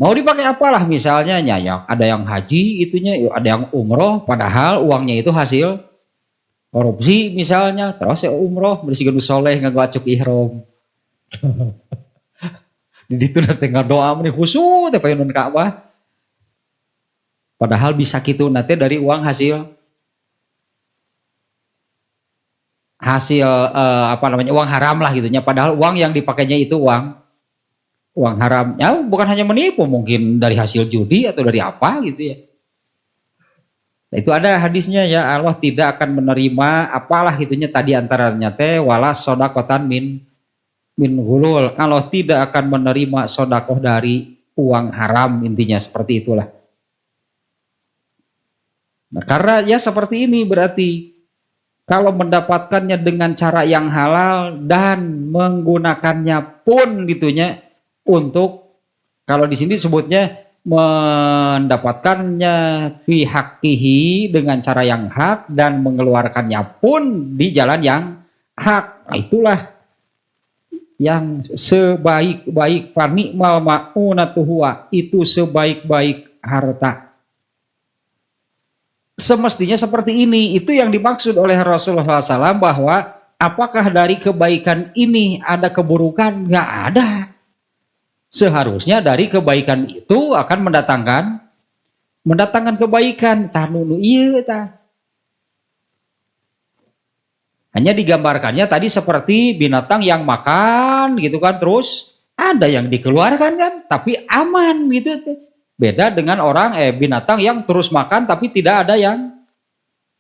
Mau dipakai apalah misalnya ya, ada yang haji itunya, ada yang umroh, padahal uangnya itu hasil korupsi misalnya, terus ya umroh bersih soleh ngagacuk ihram. Di ditu nanti ngadoa meni khusyuk teh paeun Ka'bah. Padahal bisa gitu nanti dari uang hasil apa namanya, uang haram lah gitunya. Padahal uang yang dipakainya itu uang haram. Ya bukan hanya menipu, mungkin dari hasil judi atau dari apa gitu ya. Nah, itu ada hadisnya ya, Allah tidak akan menerima apalah gitunya tadi antaranya teh wala sodakotan min hulul. Allah tidak akan menerima sodakoh dari uang haram, intinya seperti itulah. Nah, karena ya seperti ini berarti kalau mendapatkannya dengan cara yang halal dan menggunakannya pun gitunya untuk, kalau di sini sebutnya mendapatkannya fi haqqihi dengan cara yang hak dan mengeluarkannya pun di jalan yang hak. Nah, itulah yang sebaik-baik fani'mal ma'unatuhuwa, itu sebaik-baik harta. Semestinya seperti ini, itu yang dimaksud oleh Rasulullah SAW, bahwa apakah dari kebaikan ini ada keburukan? Nggak ada. Seharusnya dari kebaikan itu akan mendatangkan kebaikan. Tanunu iya ta. Hanya digambarkannya tadi seperti binatang yang makan gitu kan, terus ada yang dikeluarkan kan, tapi aman gitu. Beda dengan binatang yang terus makan tapi tidak ada yang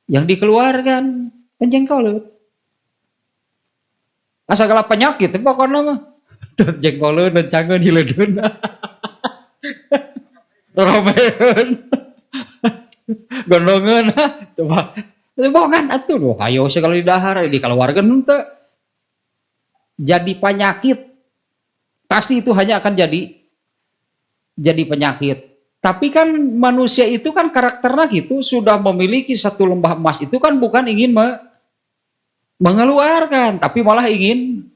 dikeluarkan. Penjengkolut. Asa segala penyakit pokoknya mah. Jengkoleun rencangeun hileudun. Romeun. Gondongeun teu mah. Bogan atuh loh, hayo sekali di dahar dikeluarkeun henteu. Jadi penyakit. Pasti itu hanya akan jadi penyakit. Tapi kan manusia itu kan karakternya gitu, sudah memiliki satu lembah emas itu kan bukan ingin mengeluarkan, tapi malah ingin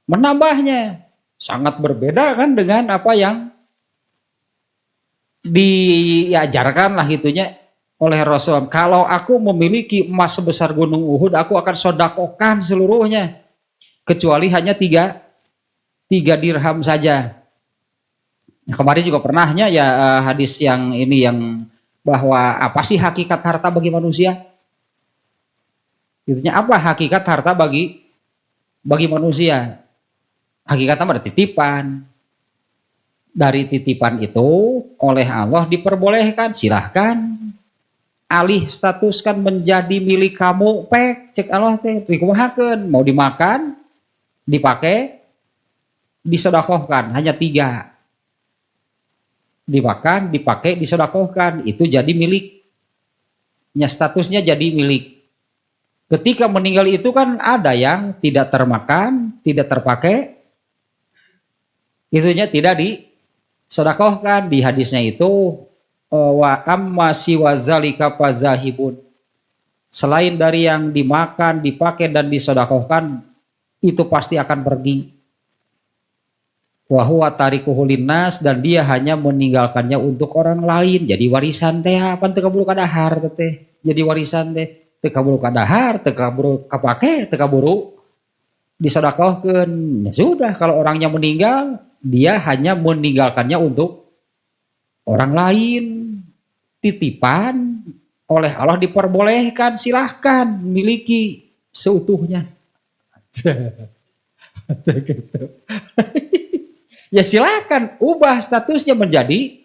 menambahnya. Sangat berbeda kan dengan apa yang diajarkan lah gitunya oleh Rasul. Kalau aku memiliki emas sebesar gunung Uhud, aku akan sodakokan seluruhnya, kecuali hanya tiga dirham saja. Nah, kemarin juga pernahnya ya hadis yang ini, yang bahwa apa sih hakikat harta bagi manusia? Intinya apa hakikat harta bagi manusia? Hakikatnya ada titipan. Dari titipan itu oleh Allah diperbolehkan, silahkan alih statuskan menjadi milik kamu, pek cek Allah teh dikumahakeun, mau dimakan, dipakai, disedekahkan, hanya 3. Dimakan, dipakai, disedekahkan, itu jadi miliknya, statusnya jadi milik. Ketika meninggal itu kan ada yang tidak termakan, tidak terpakai, itunya tidak disedekahkan. Di hadisnya itu wa amma siwa zalika fazahibun, selain dari yang dimakan, dipakai dan disedekahkan, itu pasti akan pergi. Wa huwa tarikuhu linnas, dan dia hanya meninggalkannya untuk orang lain. Jadi warisan teh apa teu kaburu kadahar teh. Jadi warisan teh teu kaburu kadahar, teu kaburu kapake, teu kaburu disedekahkeun. Ya sudah, kalau orangnya meninggal, dia hanya meninggalkannya untuk orang lain. Titipan oleh Allah diperbolehkan, silahkan miliki seutuhnya. Ya silahkan ubah statusnya menjadi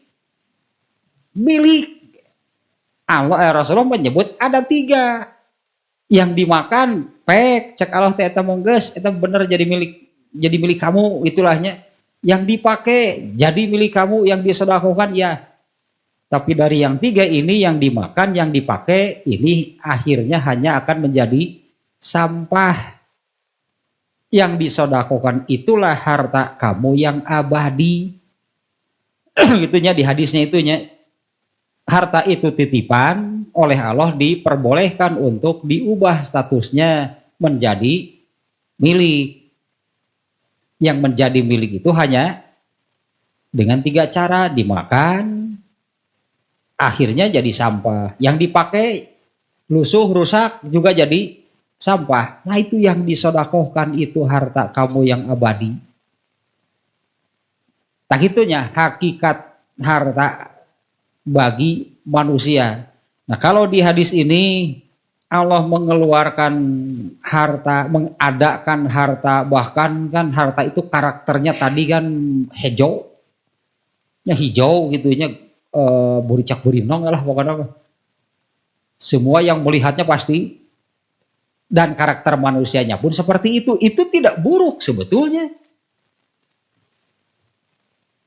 milik. Allah Rasulullah menyebut ada 3 yang dimakan, pek cek Allah teh eta monggeus, eta bener jadi milik kamu itulahnya. Yang dipakai jadi milik kamu, yang disedekahkan ya. Tapi dari yang 3 ini, yang dimakan, yang dipakai, ini akhirnya hanya akan menjadi sampah. Yang disodakokan itulah harta kamu yang abadi. Gitunya di hadisnya itunya. Harta itu titipan oleh Allah diperbolehkan untuk diubah statusnya menjadi milik. Yang menjadi milik itu hanya dengan 3 cara: dimakan, akhirnya jadi sampah. Yang dipakai lusuh, rusak, juga jadi sampah. Nah itu yang disodakohkan, itu harta kamu yang abadi. Tak itunya hakikat harta bagi manusia. Nah kalau di hadis ini Allah mengeluarkan harta, mengadakan harta, bahkan kan harta itu karakternya tadi kan hijau, ya hijau gitunya, buricak burinong lah pokoknya. Semua yang melihatnya pasti, dan karakter manusianya pun seperti itu tidak buruk sebetulnya.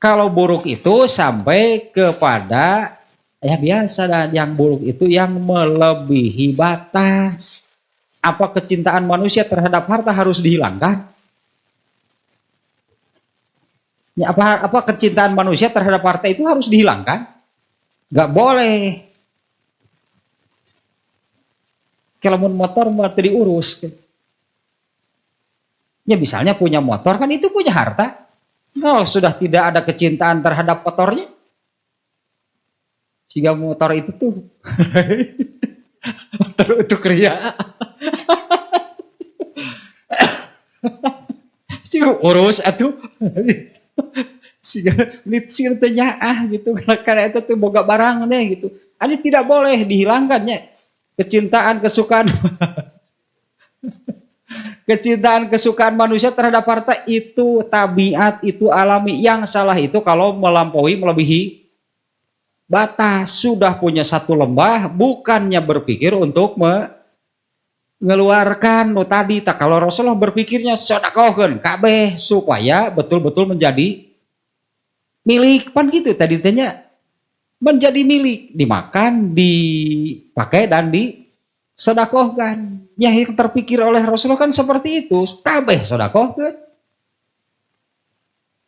Kalau buruk itu sampai kepada ya biasa, dan yang buruk itu yang melebihi batas. Apa kecintaan manusia terhadap harta harus dihilangkan? Ya, apa kecintaan manusia terhadap harta itu harus dihilangkan? Gak boleh. Kalau motor mau diurus, ya misalnya punya motor kan itu punya harta. Kalau sudah tidak ada kecintaan terhadap motornya, sehingga motor itu tuh motor itu kriya sih urus atuh sehingga sih tanya gitu, karena itu tuh boga barang deh gitu. Ini tidak boleh dihilangkannya kecintaan kesukaan kecintaan kesukaan manusia terhadap harta itu tabiat, itu alami. Yang salah itu kalau melampaui, melebihi batas. Sudah punya 1 lembah, bukannya berpikir untuk mengeluarkan tadi. Tak, kalau Rasulullah berpikirnya sedekahkeun kabeh supaya betul-betul menjadi milik, pan gitu tadi tanya, menjadi milik, dimakan, dipakai, dan disedekahkan. Ya, yang terpikir oleh Rasulullah kan seperti itu, kabeh sedekahkeun.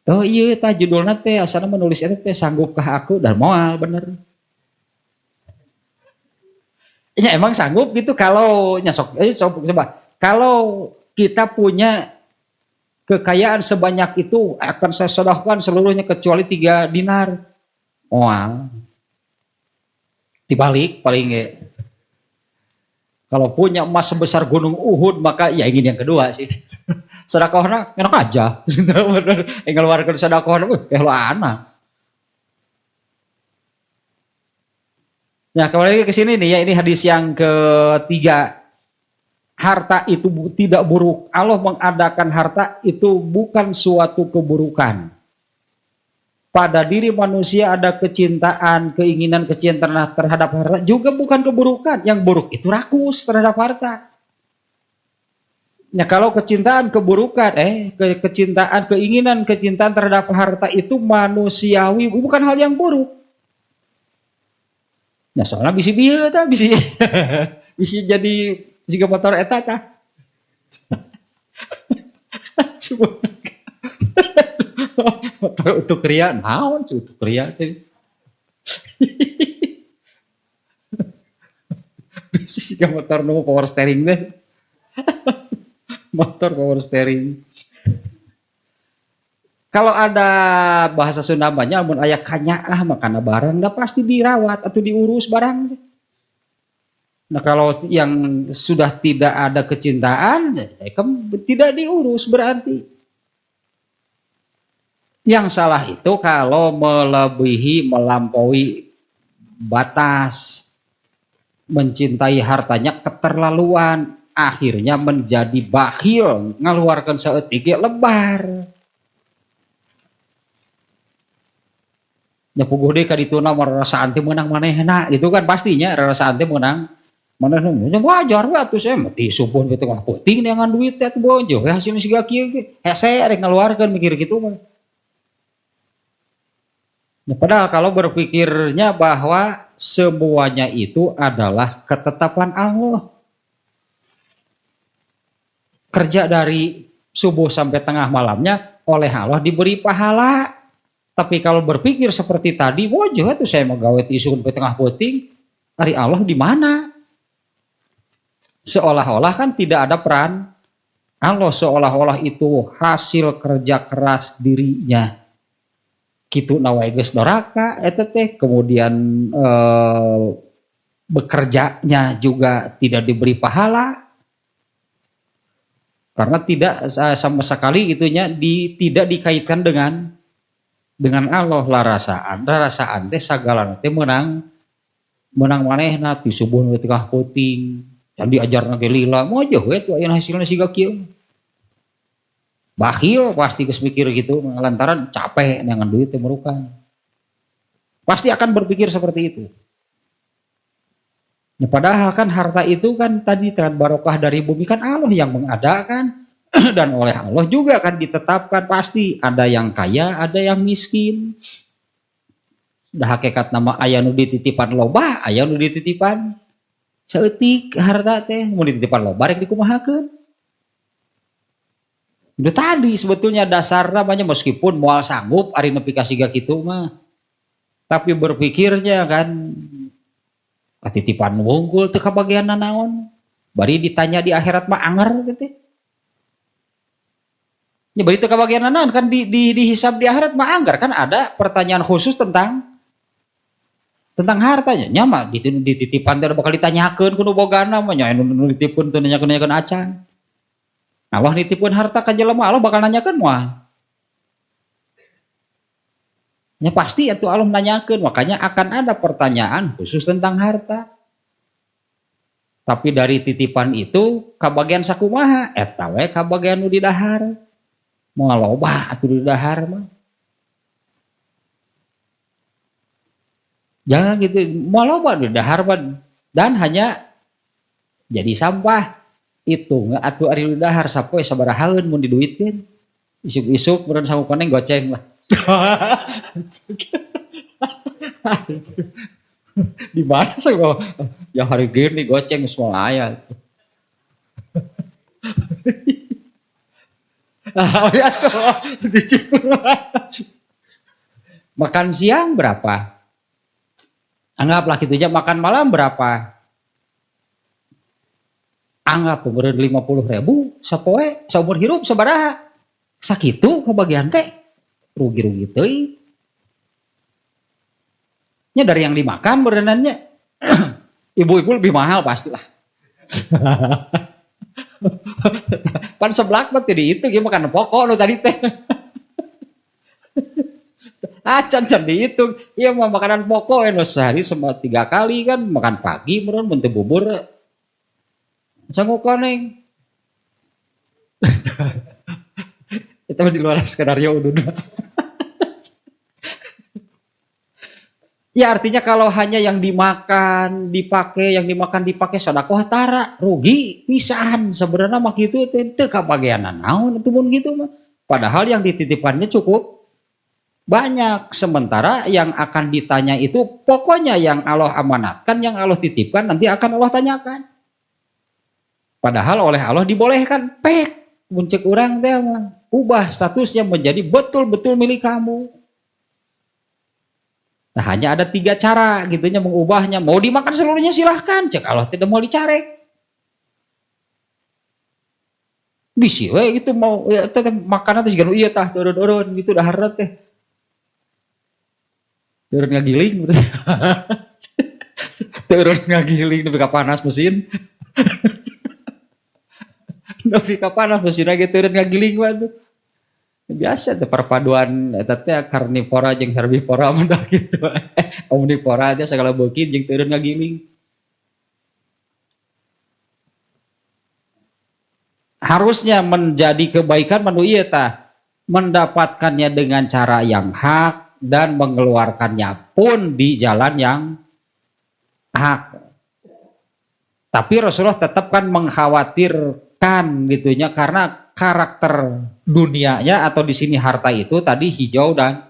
Oh iya, tah judulna teh asana menulis itu teh sanggupkah aku, dan moal bener. Ya emang sanggup gitu kalau nyasok, coba kalau kita punya kekayaan sebanyak itu akan saya sedekahkan seluruhnya kecuali 3 dinar. Moal. Dibalik paling nggak. Kalau punya emas sebesar gunung Uhud maka ya ingin yang kedua sih. Sedekahna enak aja. Bener, ngeluarkeun sedekahna anak. Nah, kembali ke sini nih ya, ini hadis yang ketiga. Harta itu tidak buruk. Allah mengadakan harta itu bukan suatu keburukan. Pada diri manusia ada kecintaan, keinginan, kecintaan terhadap harta juga bukan keburukan. Yang buruk itu rakus terhadap harta. Nah, kalau kecintaan keburukan, kecintaan, keinginan, kecintaan terhadap harta itu manusiawi, bukan hal yang buruk. Nah, soalnya bisa bieu tah, bisa bisa jadi jika motor eta tah. Motor untuk kriya, naon untuk kriya teh. Bisa jika motor nu power steering teh. Motor power steering. Kalau ada bahasa Sunda banyak, mun aya kanyaah makana barang dah pasti dirawat atau diurus barang. Nah kalau yang sudah tidak ada kecintaan, tidak diurus berarti. Yang salah itu kalau melebihi, melampaui batas, mencintai hartanya keterlaluan, akhirnya menjadi bakhil, ngaluarkan saeutik lebar. Ya puguh deh kadituna rarasaan teh meunang manehna gitu kan, pastinya rarasaan teh meunang manehna wajar we atuh saya mah tisu pun kitu mah penting dengan duit teh bojo hasilna siga kieu ge hese rek ngaluarkeun mikir kitu mah. Ya, padahal kalau berpikirnya bahwa semuanya itu adalah ketetapan Allah. Kerja dari subuh sampai tengah malamnya oleh Allah diberi pahala. Tapi kalau berpikir seperti tadi, wajah tuh saya mau gawe isu sampai tengah puting, hari Allah di mana? Seolah-olah kan tidak ada peran Allah, seolah-olah itu hasil kerja keras dirinya. Kitu nawai geus doraka eta teh, kemudian bekerjanya juga tidak diberi pahala karena tidak sama sekali itunya tidak dikaitkan dengan Allah. Larasaan teh sagala teh menang manehna ti subuh teh tengah peuting can diajarna ge lila mojo we tuh aya hasilna siga kieu. Bakhil pasti geus mikir gitu lantaran capek dengan duit teh merukan. Pasti akan berpikir seperti itu. Ya, padahal kan harta itu kan tadi kan barokah dari bumi kan Allah yang mengadakan dan oleh Allah juga kan ditetapkan pasti ada yang kaya, ada yang miskin. Dah hakikat nama aya nu dititipan loba, aya nu dititipan saeutik harta teh, mun dititipan loba rek dikumahakeun. Itu tadi sebetulnya dasar namanya meskipun moal sanggup ari nepi ka siga kitu mah. Tapi berpikirnya kan katitipan wungkul teu kabagian naon. Bari ditanya di akhirat mah anger gitu. Ya bari teu kabagian naon kan dihisab di akhirat mah anggar kan ada pertanyaan khusus tentang hartanya. Nya mah dititipan teh bakal ditanyakeun kudu bogana mah nya nu dititipkeun teu nanyakeun acan. Allah nitipun harta ka jelema Allah bakal nanyakeun moal. Ya pasti itu Allah nanyakeun, makanya akan ada pertanyaan khusus tentang harta. Tapi dari titipan itu kabagian sakumaha? Eta we kabagian nu di dahar. Moal loba atuh di dahar mah. Jangan gitu, moal loba di dahar mah dan hanya jadi sampah. Itu nggak atuh ari dahar sapoe sabarahaeun mun diduitkeun isuk-isuk meureun sangu koneng goceng lah. Di mana sih kok ya hari gini goceng semua aya. Ya tuh makan siang berapa? Anggaplah gitu aja, makan malam berapa? Anggap pemberian 50.000 sapoe saumur hirup sabaraha sakitu kabagian teh rugi-rugi teuing nya dari yang dimakan berenannya. Ibu-ibu lebih mahal pastilah. Pan seblak mah teh di itu ge makan pokok nu tadi teh. Acan dihitung ieu mah makanan pokok anu sehari semua 3 kali kan makan pagi meureun mun teu bubur sangu koneng. Itu di luar skenario udah. Ya artinya kalau hanya yang dimakan dipakai, yang dimakan dipakai sedekah tara rugi pisan sebenarnya mah kitu teu kabagianan naon atuh mun gitu mah. Padahal yang dititipannya cukup banyak, sementara yang akan ditanya itu pokoknya yang Allah amanatkan, yang Allah titipkan nanti akan Allah tanyakan. Padahal oleh Allah dibolehkan, muncul urang teh mah ubah statusnya menjadi betul-betul milik kamu. Nah hanya ada 3 cara gitunya mengubahnya. Mau dimakan seluruhnya silahkan, cek Allah tidak mau dicarek. Bisi we gitu mau ya teh makanan teh siga nu ieu tah turun-turun gitu dahar teh. Turun ngagiling. Turun ngagiling nepi ka panas mesin. Nepi ka panas mesin lagi turun ngagiling mah tuh. Biasa tuh perpaduan eta teh karnivora jeung herbivora mah gitu. Omnivora teh segala beuki jeung turun ngagiling. Harusnya menjadi kebaikan manu ieu tah mendapatkannya dengan cara yang hak dan mengeluarkannya pun di jalan yang hak. Tapi Rasulullah tetap kan mengkhawatirkan gitunya karena karakter dunianya atau di sini harta itu tadi hijau dan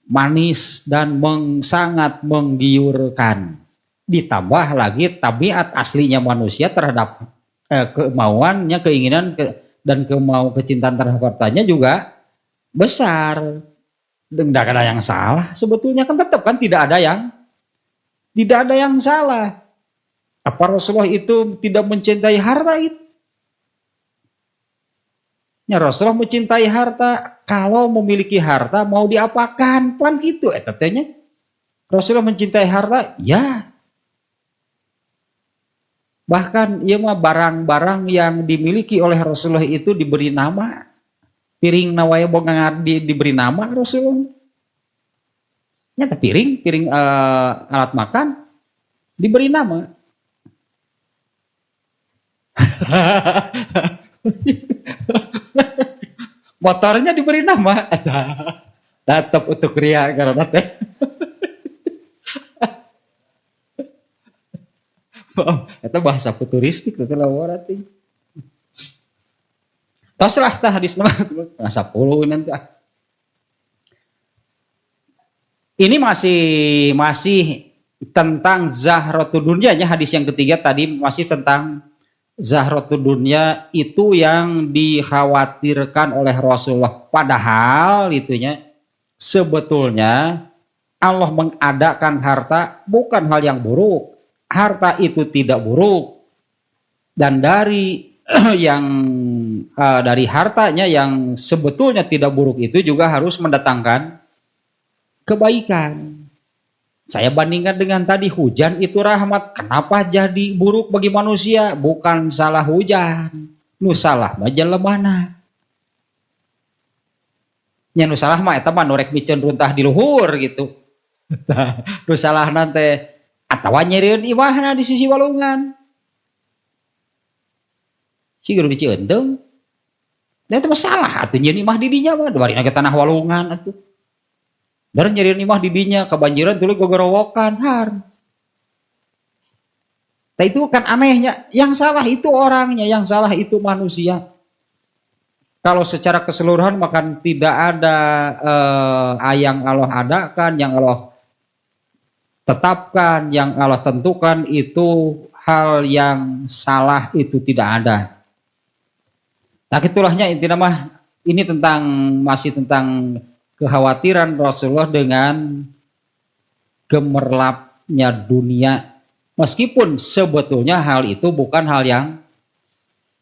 manis dan sangat menggiurkan. Ditambah lagi tabiat aslinya manusia terhadap kemauannya, keinginan dan kecintaan terhadap hartanya juga besar. Tidak ada yang salah sebetulnya, kan tetap kan tidak ada yang salah. Apa Rasulullah itu tidak mencintai harta itu? Ya, Rasulullah mencintai harta. Kalau memiliki harta mau diapakan? Plan gitu etatnya. Rasulullah mencintai harta, ya. Bahkan ya mah barang-barang yang dimiliki oleh Rasulullah itu diberi nama. Piring nawaya bongang diberi nama Rasulullah. Nyata piring alat makan diberi nama. Motornya diberi nama. Tetap untuk ria karena teh. Itu bahasa futuristik itu lah warati. Taslah tah hadis nama 10 nanti. Ini masih tentang zahratud dunyanya, hadis yang ketiga tadi masih tentang zahratud dunya itu yang dikhawatirkan oleh Rasulullah. Padahal itunya sebetulnya Allah mengadakan harta bukan hal yang buruk. Harta itu tidak buruk. Dan dari dari hartanya yang sebetulnya tidak buruk itu juga harus mendatangkan kebaikan. Saya bandingkan dengan tadi, hujan itu rahmat. Kenapa jadi buruk bagi manusia? Bukan salah hujan. Nu salah mah jelemana. Nya nu salah mah eta mah nu rek miceun runtah di luhur gitu. Nu salah nanti atawa nyerieun imahna di sisi walungan. Si guru bicieun teuing. Da eta mah salah atuh nyieun imah di dinya mah barina ke tanah walungan atuh. Dan nyari imah di dinya kebanjiran dulu gogorowokan har. Nah itu kan anehnya, yang salah itu orangnya, yang salah itu manusia. Kalau secara keseluruhan maka tidak ada yang Allah adakan, yang Allah tetapkan, yang Allah tentukan itu hal yang salah itu tidak ada. Nah itulahnya intinya mah ini masih tentang kekhawatiran Rasulullah dengan gemerlapnya dunia, meskipun sebetulnya hal itu bukan hal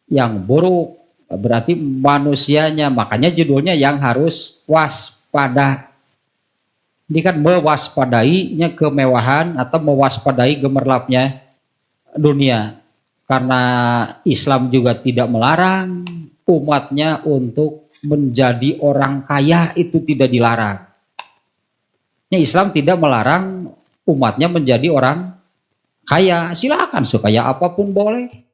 yang buruk, berarti manusianya, makanya judulnya yang harus waspada. Ini kan mewaspadainya kemewahan atau mewaspadai gemerlapnya dunia, karena Islam juga tidak melarang umatnya untuk menjadi orang kaya, itu tidak dilarang. Ya, Islam tidak melarang umatnya menjadi orang kaya, silakan sekaya apapun boleh.